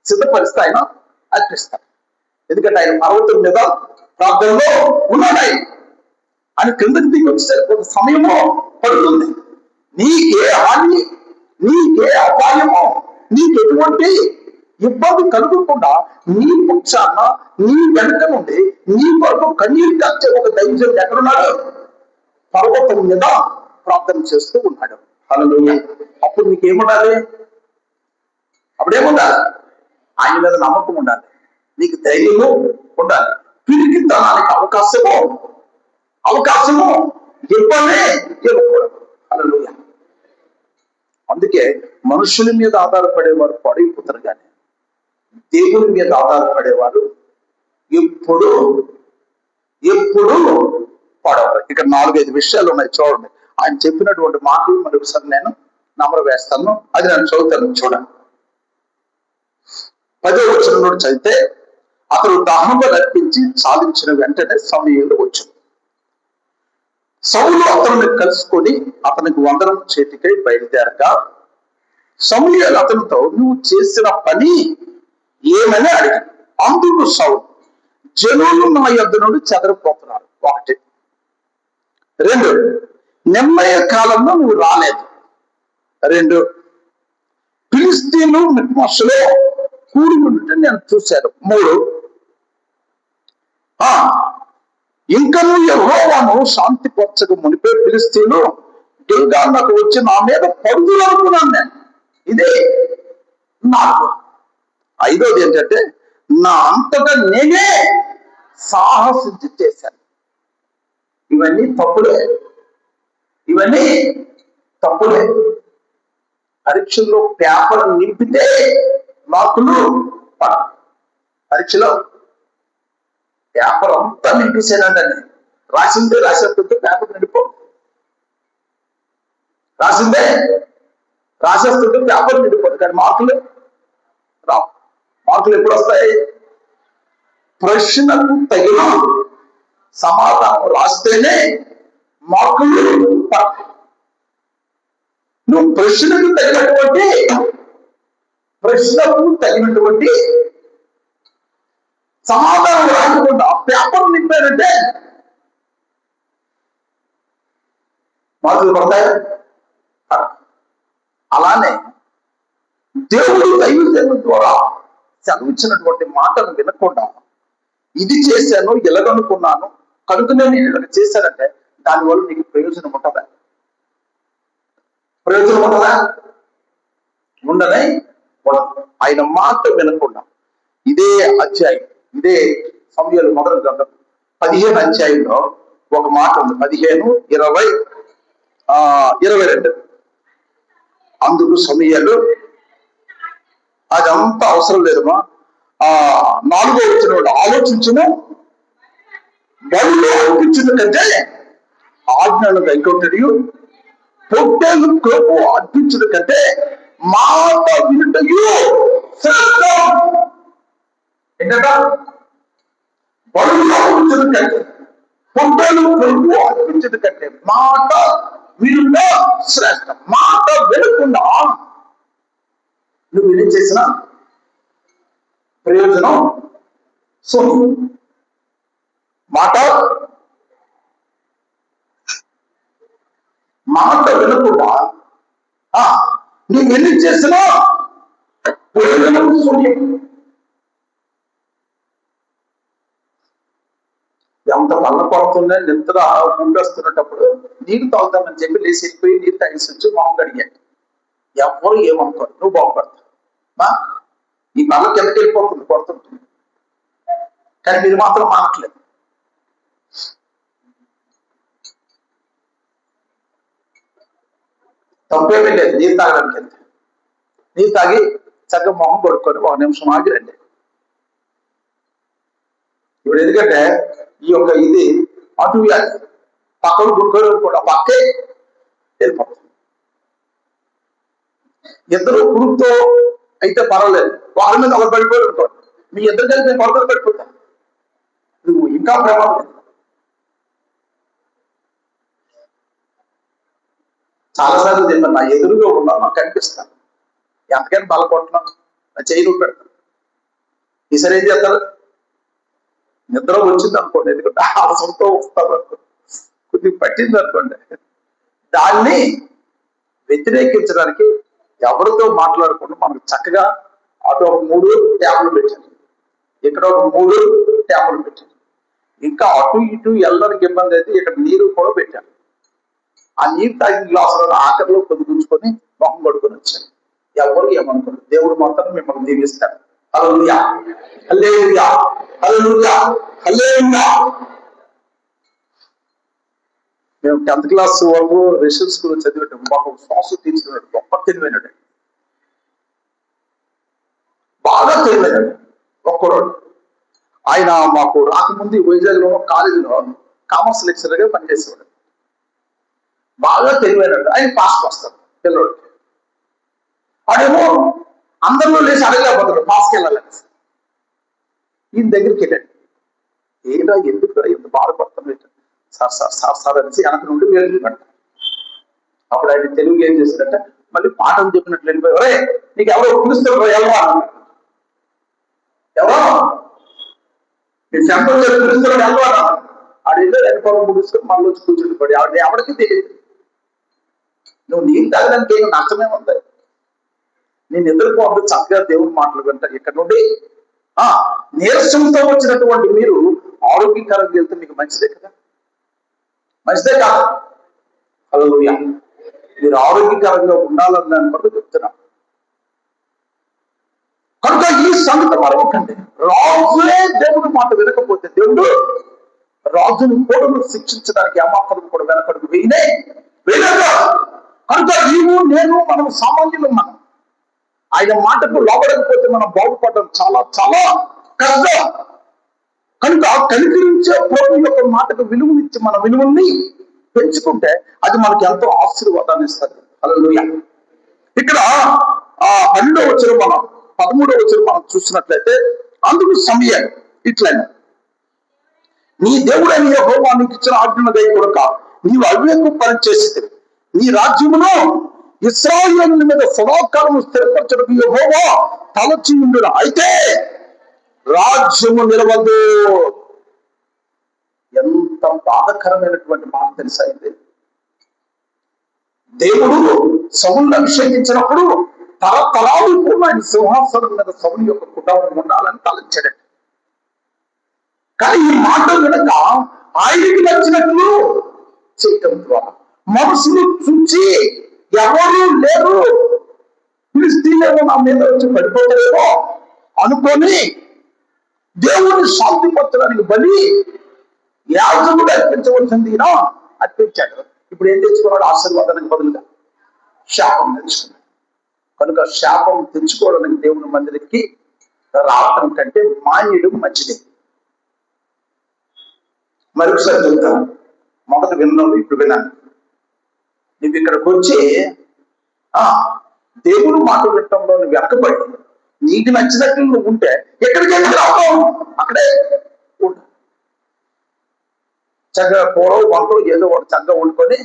సిద్ధపరిస్తే ఆయన అర్పిస్తాను. ఎందుకంటే ఆయన పర్వతం మీద ప్రార్థనలో ఉన్నాడు. ఆయన కిందకి దిగి వచ్చే కొంత సమయము పడుతుంది. నీకే హాని, నీకే అపాయము, నీకు ఎటువంటి ఇబ్బంది కలుగకుండా నీ పక్షాన నీ వెనుక నుండి నీ కొరకు కన్నీరు కచ్చే ఒక దైవజనుడు ఎక్కడున్నాడు? పర్వతం మీద ప్రార్థన చేస్తూ ఉన్నాడు. హల్లెలూయా. అప్పుడు నీకేముండాలి? అప్పుడేముండాలి? ఆయన మీద నమ్మకం ఉండాలి, నీకు ధైర్యము ఉండాలి, పిరికితనానికి అవకాశము ఇవ్వనే ఇవ్వకూడదు. హల్లెలూయా. అందుకే మనుషుల మీద ఆధారపడేవారు పడిపోతారు, కానీ దేవుని మీద ఆధారపడేవారు ఎప్పుడు పడవరు. ఇక్కడ 4-5 విషయాలు ఉన్నాయి చూడండి. ఆయన చెప్పినటువంటి మాటలు మరొకసారి నేను నమ్మరు వేస్తాను. అది నేను చదువుతాను చూడండి. 10వ వచనం నుండి చదివితే, అతడు దహనబలి అర్పించి సాధించిన వెంటనే సమూయేలు వచ్చాడు. సౌలు అతన్ని కలుసుకొని అతనికి వందనం చేతికై బయలుదేరగా సమూయేలు అతనితో నువ్వు చేసిన పని ఏమని అడిగాడు. అందుకు సౌలు, జనులు నా యొద్ద నుండి చెదరిపోతున్నారు 1. 2, నెమ్మయ కాలంలో నువ్వు రాలేదు. 2, ఫిలిష్తీయులు మిక్మషులో కూడి ఉంటే నేను చూశాను. 3, ఇంకా నువ్వు యెహోవాను శాంతి పరచక మునిపే ఫిలిష్తీయులు గిల్గాలుకు వచ్చి నా మీద పడుదులు అనుకున్నాను నేను. ఇదే నాకు. 5వది ఏంటంటే, నా అంతటా నేనే సాహసించి చేశాను. ఇవన్నీ తప్పులే. పరీక్షల్లో పేపర్ నింపితే మార్కులు పరీక్షలో పేపర్ అంతా నింపేసానండి. రాసేస్తుంటే పేపర్ నిండిపో, రాసేస్తుంటే పేపర్ నిండిపోతుంది, కానీ మార్కులు రావు. మార్కులు ఎప్పుడు వస్తాయి? ప్రశ్నకు తగిన సమాధానం రాస్తేనే మార్కులు. నువ్వు ప్రశ్నకు తగినటువంటి సమాధానం రాకుండా పేపర్ నింపారంటే మార్కులు పడతాయి. అలానే దేవుడు దైవజనుల ద్వారా చదివించినటువంటి మాటను వినకుండా ఇది చేశాను, ఎలాగనుకున్నాను కనుకనే నేను ఇలా చేశానంటే దానివల్ల నీకు ప్రయోజనం ఉంటుందా? ఉండనే ఉండదు. ఆయన మాట వినకుండా ఇదే అధ్యాయం, ఇదే సమూయేలు మొదటి గ్రంథం 15 అధ్యాయంలో ఒక మాట ఉంది. 15, 20, 22. అందుకు సమూయేలు, అదంతా అవసరం లేదమ్మా. 4వ వచనంలో ఆలోచించును, బలులు అర్పించుట కంటే ఆజ్ఞలు గైకొంటయు, పొట్టేలు కోపు అర్పించుట కంటే మాట వినుటయు శ్రేష్టం. ఏంటంట? బలులు అర్పించుట కంటే, పొట్టేలు కోపు అర్పించుట కంటే మాట వీరిలో శ్రేష్ఠ. మాట వినకుండా నువ్వు ఏం చేసినా ప్రయోజనం శూన్యం. మాట వినకుండా నువ్వు ఎన్ని చేసినా ప్రయోజనం శూన్యం. ఎంత కళ్ళ పడుతుండే నిద్ర ఉండేస్తున్నప్పుడు నీరు తాగుతామని చెప్పి లేచి వెళ్ళిపోయి నీరు తాగేసి వచ్చి మామూలు అడిగాడు. ఎవరు ఏమనుకోరు, నువ్వు బాగుపడతావు. ఈ కళ్ళ కిందకి వెళ్ళిపోతుంది, పడుతుంటుంది, కానీ మీరు మాత్రం మానట్లేదు. తప్పేమీ లేదు నీరు తాగడానికి వెళ్తే. నీరు తాగి చక్కగా మొహం కొడుకొని 1 నిమిషం ఆగిరండి. ఇప్పుడు ఎందుకంటే ఈ యొక్క ఇది అటు పక్కన గుంకలు కూడా పక్కే వెళ్ళిపోతుంది. ఇద్దరు కుటుంబంతో అయితే పర్వాలేదు, వారి మీద ఒకరు పడిపోయి అనుకోండి, మీ ఇద్దరు కలిసి నేను కొరకలు పడిపోతాను, నువ్వు ఇంకా ప్రమాదం. చాలాసార్లు చెప్పాను, నా ఎదురుగా ఉన్నా నాకు కనిపిస్తాను, ఎంతకైనా బలపడుతున్నాను, నా చేయి నువ్వు పెడతాను. ఈసారి ఏం చేస్తారు, నిద్ర వచ్చింది అనుకోండి, ఎందుకంటే ఆలసంతో వస్తారు అనుకోండి, కొద్దిగా పట్టింది అనుకోండి, దాన్ని వ్యతిరేకించడానికి ఎవరితో మాట్లాడకుండా మనకు చక్కగా అటు ఒక 3 ట్యాబ్లు పెట్టాను, ఇక్కడ ఒక 3 ట్యాబ్లు పెట్టాను, ఇంకా అటు ఇటు వెళ్ళడానికి ఇబ్బంది అయితే ఇక్కడ నీరు కూడా పెట్టాను. ఆ నీరు తాగిన గ్లాసులను ఆఖరిలో పొద్దుగుంచుకొని మొహం పడుకొని వచ్చాను. ఎవరు ఏమనుకోండి, దేవుడు మాత్రం మిమ్మల్ని దీవిస్తాడు. హల్లెలూయా, హల్లెలూయా, హల్లెలూయా, హల్లెలూయా. మేము 10th క్లాస్ వరకు రెసిడెన్షియల్ స్కూల్ చదివేటం మాకు శ్వాస తీర్చుకున్నాడు, గొప్ప తెలివైనడు, బాగా తెలివైనడు ఒక్కడు. ఆయన మాకు రాకముందు వైజాగ్లో కాలేజీలో కామర్స్ లెక్చరర్గా పనిచేసేవాడు, బాగా తెలివైనడు. ఆయన పాస్కి వస్తాడు పిల్లడికి. వాడేమో అందరిలో లేచి అడగలేకపోతాడు పాస్కి వెళ్ళాలని. ఈయన దగ్గరికి వెళ్ళాడు, ఏదా ఎందుకు ఎంత బాధపడతాను సార్ సార్ సార్ సార్ అనేసి వెనక నుండి వేలు పెడతాను. అప్పుడు ఆయన తెలుగు ఏం చేశాడంటే మళ్ళీ పాఠం చెప్పినట్లు వెళ్ళిపోయి, ఒరే నీకు ఎవరో పిలుస్తారు ఎవరో ఎవరో నీ సెంటర్ పిలుస్తున్నాడు వెళ్ళవా ఆడేదో ఎక్కడో ముగిస్తే మళ్ళీ వచ్చి కూర్చుని పడి ఆవిడ ఎవరికి తెలియదు. నువ్వు నీళ్ళు తాగడానికి ఏమి నష్టమే ఉంది. నేను ఎదుర్కోండి చక్కగా దేవుని మాటలు వింటా. ఇక్కడ నుండి నీరసంతో వచ్చినటువంటి మీరు ఆరోగ్యకరంగా వెళ్తే మీకు మంచిదే కదా, మంచిదే కాదు. హల్లెలూయా. మీరు ఆరోగ్యకరంగా ఉండాలని దాని వల్ల చెప్తున్నా. కనుక ఈ సంగతి మరొకండి, రాజులే దేవుడి మాట వినకపోతే దేవుడు రాజుని కూడా శిక్షించడానికి ఏమాత్రం కూడా వెనకడుగు వేయలేదు. కనుక నీవు నేను మనం సామాన్యులు, మనం ఆయన మాటకు లోబడకపోతే మనం బాగుపడడం చాలా చాలా కష్టం. కనుక కనికరించే ప్రభు యొక్క మాటకు విలువనిచ్చి మన విలువల్ని పెంచుకుంటే అది మనకి ఎంతో ఆశీర్వాదాన్ని ఇస్తుంది. హల్లెలూయా. ఇక్కడ 12వ వచనం మనం 13వ వచనం మనం చూసినట్లయితే, అందుకు సమయాలు ఇట్లనే, నీ దేవుడైన యెహోవా నీకు ఇచ్చిన ఆజ్ఞను గైకొనక నీవు అవివేకం పని చేసి నీ రాజ్యమును ఇశ్రాయేలు మీద సదాకాలము స్థిరపరచడానికి యెహోవా తలచి ఉండును, అయితే రాజ్యము నిలవదు. ఎంత బాధకరమైనటువంటి మాట తెలుసా ఇది. దేవుడు సౌలును అభిషేకించినప్పుడు తరతరాలు కూడా ఆయన సింహాసనం మీద సౌలు యొక్క కుటుంబం ఉండాలని తలంచాడు. కానీ ఈ మాట వినక ఆయనకి నచ్చినట్లు చేయటం ద్వారా మనసులు చూచి ఎవరు లేరు, ఫిలిష్తీయులేమో నా మీద వచ్చి పడిపోతారేమో అనుకొని దేవుని శాంతిపరచడానికి బలి యాజకుడు అర్పించవలసింది అర్పించాడు. ఇప్పుడు ఏం తెచ్చుకున్నాడు? ఆశీర్వాదానికి బదులుగా శాపం తెచ్చుకున్నాడు. కనుక శాపం తెచ్చుకోవడానికి దేవుని మందిరికి రావటం కంటే మాన్యుడు మంచిది. మరొకసారి చెప్తాను, మొదట విన్నాను, ఇప్పుడు విన్నాను. నువ్వు ఇక్కడికి వచ్చి దేవుడు మాట వినటంలో నువ్వు వెనకబడి నీకు నచ్చినట్లు నువ్వు ఉంటే ఎక్కడికి రావు, అక్కడే ఉండు. చక్కగా కూర వంటలు ఏదో ఒకటి చక్కగా వండుకొని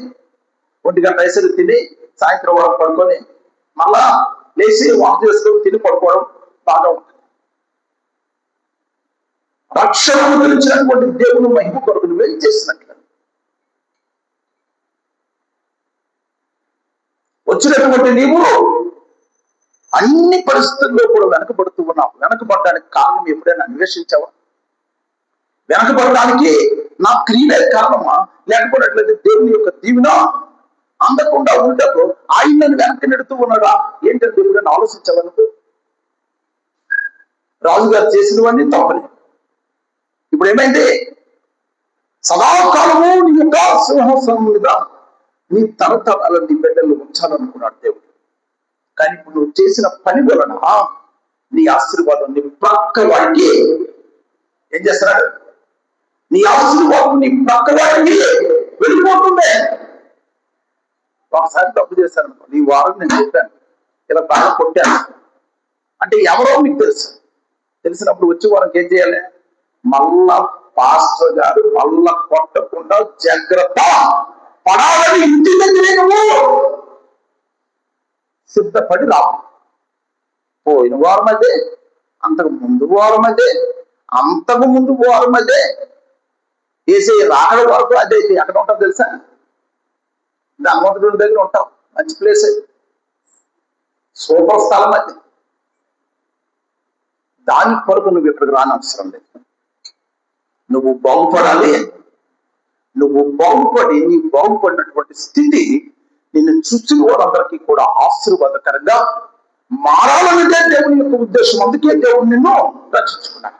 1 గంట రైసరి తిని సాయంత్రం వరకు పడుకొని మళ్ళా లేచి వంట చేసుకొని తిని పడుకోవడం బాగా ఉంటుంది. రక్షణ గురించినటువంటి దేవుని మహిమ కొరకు నువ్వేం చేసినట్లు వచ్చినటువంటి నీవు అన్ని పరిస్థితుల్లో కూడా వెనకబడుతూ ఉన్నావు. వెనకబడడానికి కారణం ఎప్పుడైనా అన్వేషించావా? వెనకబడడానికి నా క్రియలే కారణమా, లేకపోయినట్లయితే దేవుని యొక్క దీవెన అందకుండా ఉండటం ఆయన నన్ను వెనక్కి నెడుతూ ఉన్నాడా ఏంటంటే ఎప్పుడైనా ఆలోచించావా? నువ్వు రాజుగారు చేసినవన్నీ తప్పని ఇప్పుడు ఏమైంది? సదాకాలము నీ యొక్క సింహాసనం మీద నీ తరతరాల నీ బిడ్డలు ఉంచాలనుకున్నాడు దేవుడు. కానీ ఇప్పుడు నువ్వు చేసిన పని వలన నీ ఆశీర్వాదం నీ ప్రక్క వాడికి ఏం చేస్తున్నాడు? నీ ఆశీర్వాదం నీ ప్రక్క వాడికి వెళ్ళిపోతుంది. ఒకసారి తప్పు చేశాను, నీ వారం నేను చెప్పాను, ఇలా బాగా కొట్టాను అంటే ఎవరో మీకు తెలుసు. తెలిసినప్పుడు వచ్చే వారికి ఏం చేయాలి? మళ్ళా పాస్టర్ గారు మళ్ళా కొట్టకుండా జాగ్రత్త పడాలని ఇంటి దగ్గరే నువ్వు సిద్ధపడి రావు. పోయిన వారం అదే, అంతకు ముందు వారం అదే, అంతకు ముందు వారం అదే, వేసే రాకడ వరకు అదే. ఎక్కడ ఉంటావు తెలుసా? హనుమంతుడి దగ్గర ఉంటావు. మంచి ప్లేస్, సూపర్ స్థలం అది. దాని కొరకు నువ్వు ఇక్కడికి రాని అవసరం లేదు. నువ్వు బాగుపడాలి. నువ్వు బాగుపడి నీ బాగుపడినటువంటి స్థితి నిన్ను చూసిన వారందరికీ కూడా ఆశీర్వాదకరంగా మారాలనేదే దేవుని యొక్క ఉద్దేశం. అందుకే దేవుడు నిన్ను రక్షించుకున్నాడు.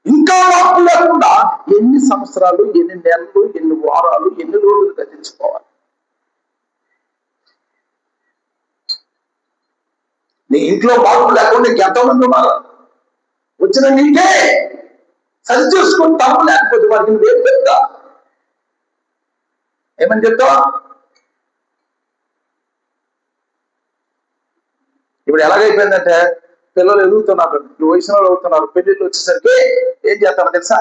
ఇంకా మార్పు లేకుండా ఎన్ని సంవత్సరాలు, ఎన్ని నెలలు, ఎన్ని వారాలు, ఎన్ని రోజులు గతించుకోవాలి? నీ ఇంట్లో మార్పు లేకుండా ఎంతమంది ఉన్నారు? వచ్చిన నీకే సరి చేసుకుని తప్పు లేకపోతే వారికి నువ్వేం చెప్తా? ఏమని చెప్తావా? ఇప్పుడు ఎలాగైపోయిందంటే పిల్లలు ఎదుగుతున్నారు, వయసులో అవుతున్నారు, పెళ్లిళ్ళు వచ్చేసరికి ఏం చేస్తాను తెలుసా?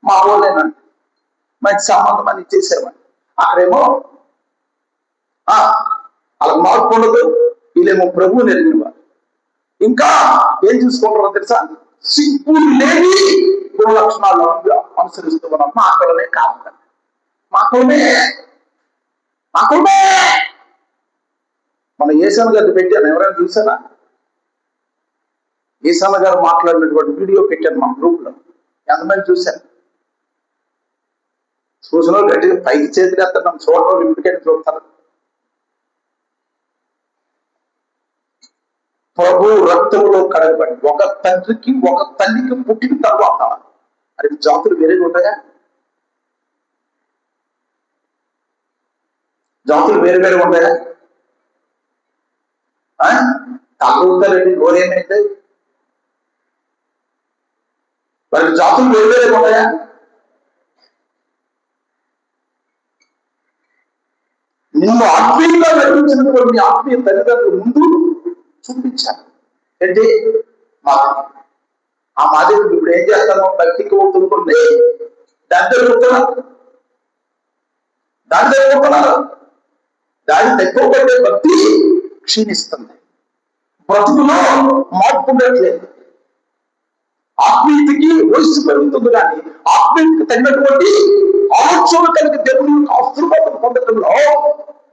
మా ఊళ్ళేనండి మంచి సంబంధం అని ఇచ్చేసామని అక్కడేమో వాళ్ళకి మార్పు ఉండదు. వీళ్ళేమో ప్రభువుని ఎరిగిన వారు. ఇంకా ఏం చూసుకుంటారో తెలుసా? సిగ్గు లేని గుణ లక్షణాలు అనుసరిస్తూ ఉన్నాం. మా కులమే కావాలి, మా కులమే, మా కులమే. మన ఏసన్న గారిని పెట్టాను, ఎవరైనా చూసారా? ఏసన్న గారు మాట్లాడినటువంటి వీడియో పెట్టాను మా గ్రూప్ లో. ఎంతమంది చూశాను? చూసిన వాళ్ళు గట్టిగా పైకి చేతికి ఎత్తాం, చూడడం ఇప్పటికైనా చూస్తారు. ప్రభు రక్తంలో కడగబడి ఒక తండ్రికి ఒక తల్లికి పుట్టిన తర్వాత అది జాతులు వేరేగా ఉంటాయా? జాతులు వేరు వేరే ఉంటాయా? తాగుతారండి గోరేమైతే వారికి జాతులు వేరు వేరే ఉంటాయా? నిన్ను ఆత్మీయంగా నడిపించినటువంటి ఆత్మీయ తల్లిదండ్రులు ముందు చూపించాను. ఏంటి? మాదిరి. ఆ మాదిరి ఇప్పుడు ఏం చేస్తాను? భక్తికి అవుతుంటుంది దాని దగ్గర దాని తక్కువ పడే భక్తి క్షీణిస్తుంది. బ్రతుకులో మార్పు ఉండట్లేదు. ఆత్మీయతకి వయస్సు పెరుగుతుంది, కానీ ఆత్మీయతకి తగినటువంటి ఆలోచన కలిగి దేవుని ఆశీర్వాదం పొందడంలో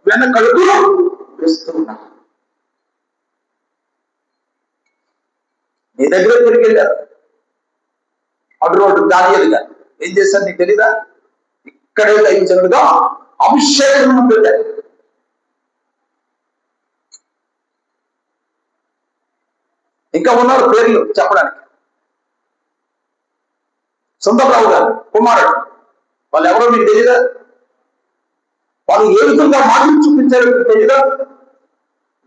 వెనకడుగు వేస్తున్నారు. నీ దగ్గర తిరిగి వెళ్ళారు అటు రోడ్డు దానియాలు గారు ఏం చేశారు నీకు తెలీదా? ఇక్కడే దైవజనుడుగా అభిషేకం పెట్టారు. ఇంకా ఉన్నారు పేర్లు చెప్పడానికి. సుందరరావు గారు కుమారుడు, వాళ్ళు ఎవరో మీకు తెలీదా? వాళ్ళు ఏ విధంగా మాటలు చూపించారో మీకు తెలీదా?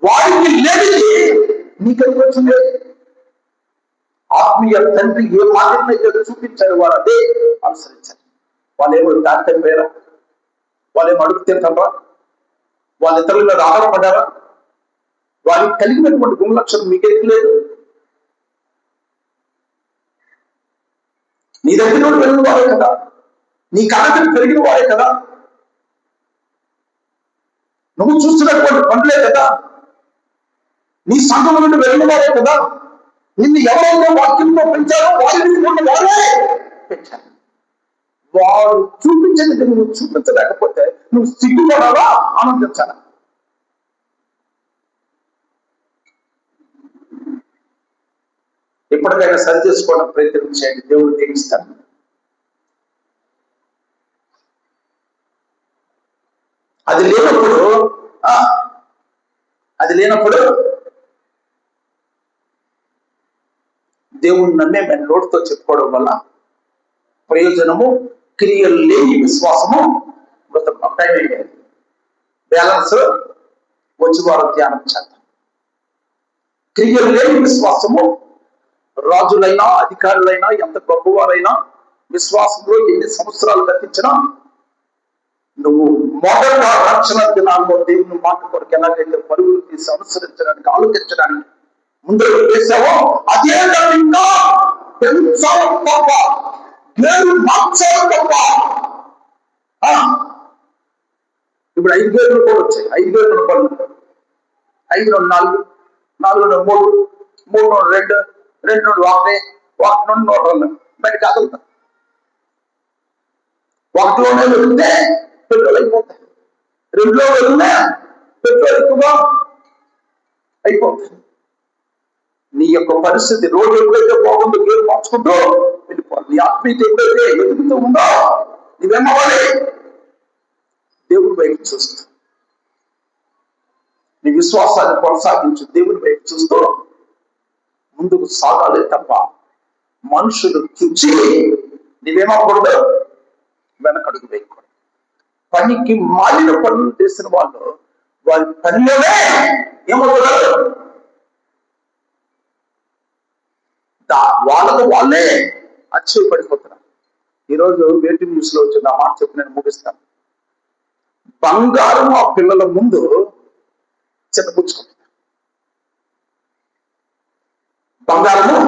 వారికి లేనిది నీకెందుకు వచ్చింది? ఆత్మీయ తండ్రి ఏ మాటనైతే చూపించారు వారు అదే అనుసరించారు. వాళ్ళు ఏమో దాని తెలిపారా? వాళ్ళు ఏమో అడుగు తింటారా? వాళ్ళ ఇతరుల మీద ఆధారపడ్డారా? వారికి కలిగినటువంటి గుణలక్షణం మీకేం లేదు. నీ దగ్గర వెళ్ళిన వారే కదా, నీ కళకి పెరిగిన వారే కదా. నువ్వు చూస్తున్నటువంటి పనులే కదా, నీ సంఘం నుండి వెళ్ళిన వారే కదా, నిన్ను ఎవరైతే వాక్యంతో పెంచారో వారిని వారే పెంచారు. వారు చూపించేది నువ్వు చూపించలేకపోతే నువ్వు సిగ్గుపడాలా, ఆనందించాలా? ఎప్పటికైనా సరి చేసుకోవడం ప్రయత్నం చేయండి, దేవుడు దీవిస్తాడు. అది లేనప్పుడు దేవుడు నన్నే మేము నోటితో చెప్పుకోవడం వల్ల ప్రయోజనము, క్రియలు లేని విశ్వాసము బ్యాలెన్స్ వచ్చి వారు ధ్యానం చేద్దాం. క్రియలు లేని విశ్వాసము, రాజులైనా అధికారులైనా ఎంత గొప్పవారైనా విశ్వాసంలో ఎన్ని సంవత్సరాలు గతించినా నువ్వు మొదట రక్షణ దినాల్లో దేవుని మాట కొరకు ఎలాగైతే పరుగులు తీసి అనుసరించడానికి, ఆలోచించడానికి ముందుకు వేసావో అదే ఇంకా పెంచాలి తప్ప, గేరు మార్చాలి తప్ప. ఇప్పుడు 5 గేర్లు కూడా వచ్చాయి. 5 గేర్లు పనులు, 5 నుండి 4, 4 నుండి 3, 3 నుండి 2, 2 నుండి 1, 1 నుండి 102 బయట కదులుతాం. 1లోనే వెళ్తే పెట్రోల్ అయిపోతాయి, 2లో వెళ్తే పెట్రోల్ ఎక్కువగా అయిపోతుంది. నీ యొక్క పరిస్థితి రోడ్డు ఎప్పుడైతే బాగుందో గేరు మార్చుకుంటూ వెళ్ళిపోవాలి. నీ ఆత్మీయత ఎప్పుడైతే ఎదుగుతూ ఉందో నువ్వేమవ్వాలి? దేవుని వైపు చూస్తూ నీ విశ్వాసాన్ని కొనసాగించు. దేవుని వైపు చూస్తూ ముందుకు సాగాలి తప్ప మనుషులు చూచి నీవేమకూడదు, వెనకడుగు వేయకూడదు. పనికి మాలిన పనులు చేసిన వాళ్ళు వారి పనిలోనే ఏమవుతారు? వాళ్ళకు వాళ్ళే ఆశ్చర్యపడిపోతున్నారు. ఈరోజు వేటి న్యూస్ లో వచ్చింది, ఆ మాట చెప్పి నేను ముగిస్తాను. బంగారం ఆ పిల్లల ముందు చిన్నపుచ్చుకుంటుంది. బంగారము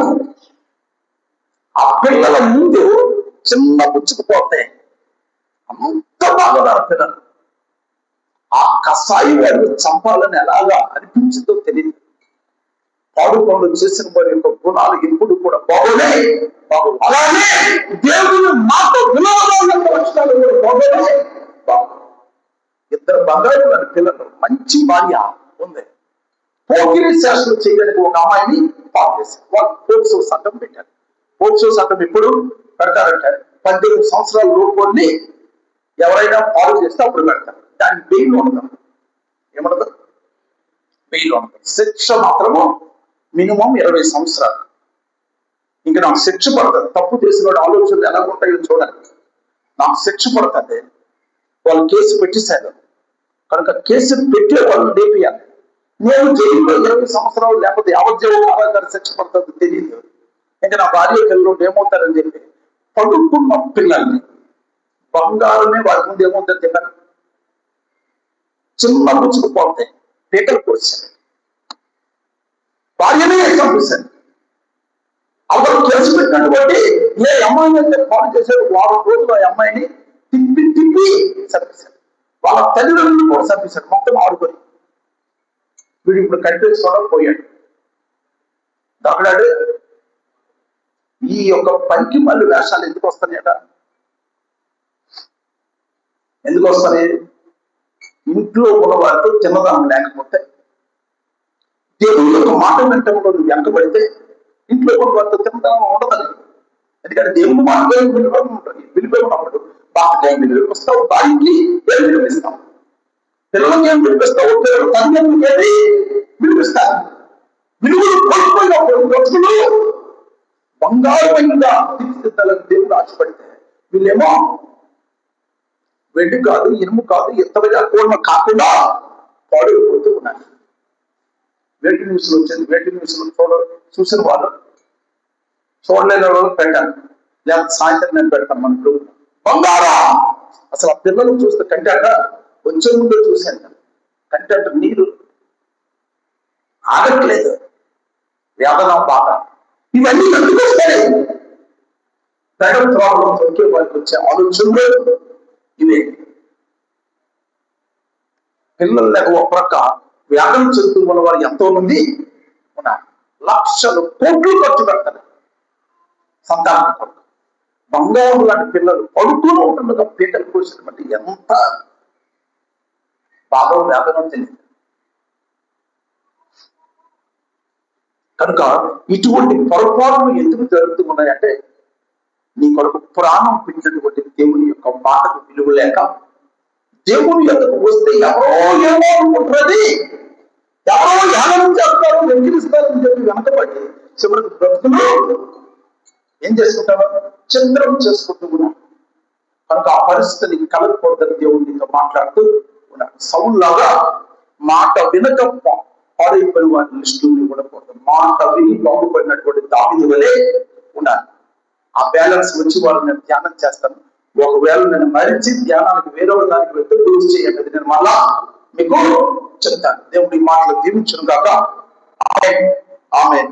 ఆ పిల్లల ముందు చిన్న పుచ్చుకుపోతే అంత బాగున్నారు పిల్లలు. ఆ కసాయి వారిని చంపాలని ఎలాగా అనిపించిందో తెలియదు. పాడు పనులు చేసిన వారి యొక్క గుణాలు ఎప్పుడు కూడా బాగున్నాయి. అలానే దేవుని మాట వినోదాలు బాగున్నాయి. 2 బంగారు వారి పిల్లలు, మంచి భార్య ఉంది. పోకిరి శాస్త్రం చేయడానికి ఒక అమ్మాయిని పాటు చేశారు. వాళ్ళు పోక్సో చట్టం పెట్టారు. పోక్సో చట్టం ఎప్పుడు పెడతారంటే 18 సంవత్సరాల లోపుని ఎవరైనా పాడు చేస్తే అప్పుడు పెడతారు. దాన్ని బెయిల్ ఉండదు. ఏమన్నది? బెయిల్ ఉండదు. శిక్ష మాత్రము మినిమం 20 సంవత్సరాలు. ఇంకా నాకు శిక్ష పడుతుంది. తప్పు చేసిన వాడు ఆలోచనలు ఎలా ఉంటాయో చూడండి. నాకు శిక్ష పడుతుంది. వాళ్ళు కేసు పెట్టేశారు కనుక కేసు పెట్టే వాళ్ళు లేపియాలి. నేను జైల్లో 20 సంవత్సరాలు లేకపోతే యావజ్జీవ కారాగార శిక్ష పడుతుంది తెలియదు. ఇంకా నా భార్య పిల్లలు ఏమవుతారని చెప్పి పడుకున్న పిల్లల్ని బంగారమే వారి ముందు ఏమవుతారు చెప్పారు, చిన్న పుచ్చుకుపోతే పీకలు కోసారు. భార్యనే చంపేశారు. అప్పుడు కేసు పెట్టినటువంటి ఏ అమ్మాయిని అయితే పాడు చేశారు, 6 రోజులు ఆ అమ్మాయిని తిప్పి చంపేశారు. వాళ్ళ తల్లిదండ్రులు కూడా చంపేశారు. మొత్తం 6. వీడు ఇప్పుడు కనిపించుకోవడం పోయాడు. దొంగడాడు. ఈ యొక్క పనికి మళ్ళీ వేషాలు ఎందుకు వస్తాయట? ఎందుకు వస్తాయి? ఇంట్లో ఉన్న వారితో చిన్నదానం లేకపోతే, దేవుని యొక్క మాట వెంటనే నువ్వు వెంటబడితే ఇంట్లో ఉన్న వారితో చిన్నదానం ఉండదు. ఎందుకంటే దేవుని మాట విలువప్పుడు బాగా విలువిస్తావు, భార్యకి ఏం విలువిస్తావు, పిల్లలకి ఏం విలువిస్తావు, పిల్లలు తల్లిదండ్రులకి ఏది విలువిస్తారు. విలువలు కోల్పోయినప్పుడు వ్యక్తులు బంగారమైనగా తీర్చిదిద్దాలని దేవుడు ఆశపడితే వీళ్ళేమో వెండి కాదు, ఇనుము కాదు, ఎత్తగా కోరిన కాకుండా పాడైపోతూ ఉన్నారు. వేటి న్యూస్ లో వచ్చింది. వేటి న్యూస్ లో చూసిన వాళ్ళు చూడలేని వాళ్ళు పెట్టాను, లేకపోతే సాయంత్రం నేను పెడతాను మన గ్రూప్. బంగారా అసలు ఆ పిల్లలు చూస్తే కంటెంట్ వచ్చే ముందు చూశాను. కంటెంట్ నీరు ఆగట్లేదు, వేదన బాధ, ఇవన్నీ ఎందుకు వస్తాయి? పెడం ప్రాబ్లం తొక్కే వారికి వచ్చే ఆలోచనలు ఇవే. పిల్లలు లేక ఒక ప్రక్క వ్యాధులు చెందుతూ ఉన్న వారు ఎంతో మంది ఉన్నారు. లక్షలు కోట్లు ఖర్చు పెడతారు సంతానం కొరకు. బంగారు లాంటి పిల్లలు పడుతూనే ఉంటుండగా పీటలు కోసినటువంటి ఎంత బాధ వేదన తెలియదు. కనుక ఇటువంటి పొరపాట్లు ఎందుకు జరుగుతూ ఉన్నాయంటే నీ కొరకు ప్రాణం పెట్టినటువంటి దేవుని యొక్క మాటకు విలువ లేక, దేవుని యొక్కకు వస్తే ఎవరో ఏమో అనుకుంటున్నది, ఎవరో యానం చేస్తారు, వెంకిరిస్తారని చెప్పి వెనకబడి చివరికి బ్రతుకులు ఏం చేసుకుంటారు, చంద్రం చేసుకుంటూ ఉన్నాడు. కనుక ఆ పరిస్థితిని కలగకూడదని దేవుడితో మాట్లాడుతూ ఉన్నాడు. సౌలులాగా మాట వినక పాడైపోయిన వారి లిస్టుని కూడా పోతాం. మాట విని బాగుపడినటువంటి దావీదు వలె ఉండాలి. ఆ బ్యాలెన్స్ వచ్చి వాళ్ళు నేను ధ్యానం చేస్తాను. ఒకవేళ నేను మరిచి ధ్యానానికి వేరొక దానికి వెళ్తే దూరం చేయండి, నేను మళ్ళా మీకు చెప్తాను. దేవుడి మాటలు దీవించును గాక. ఆమేన్.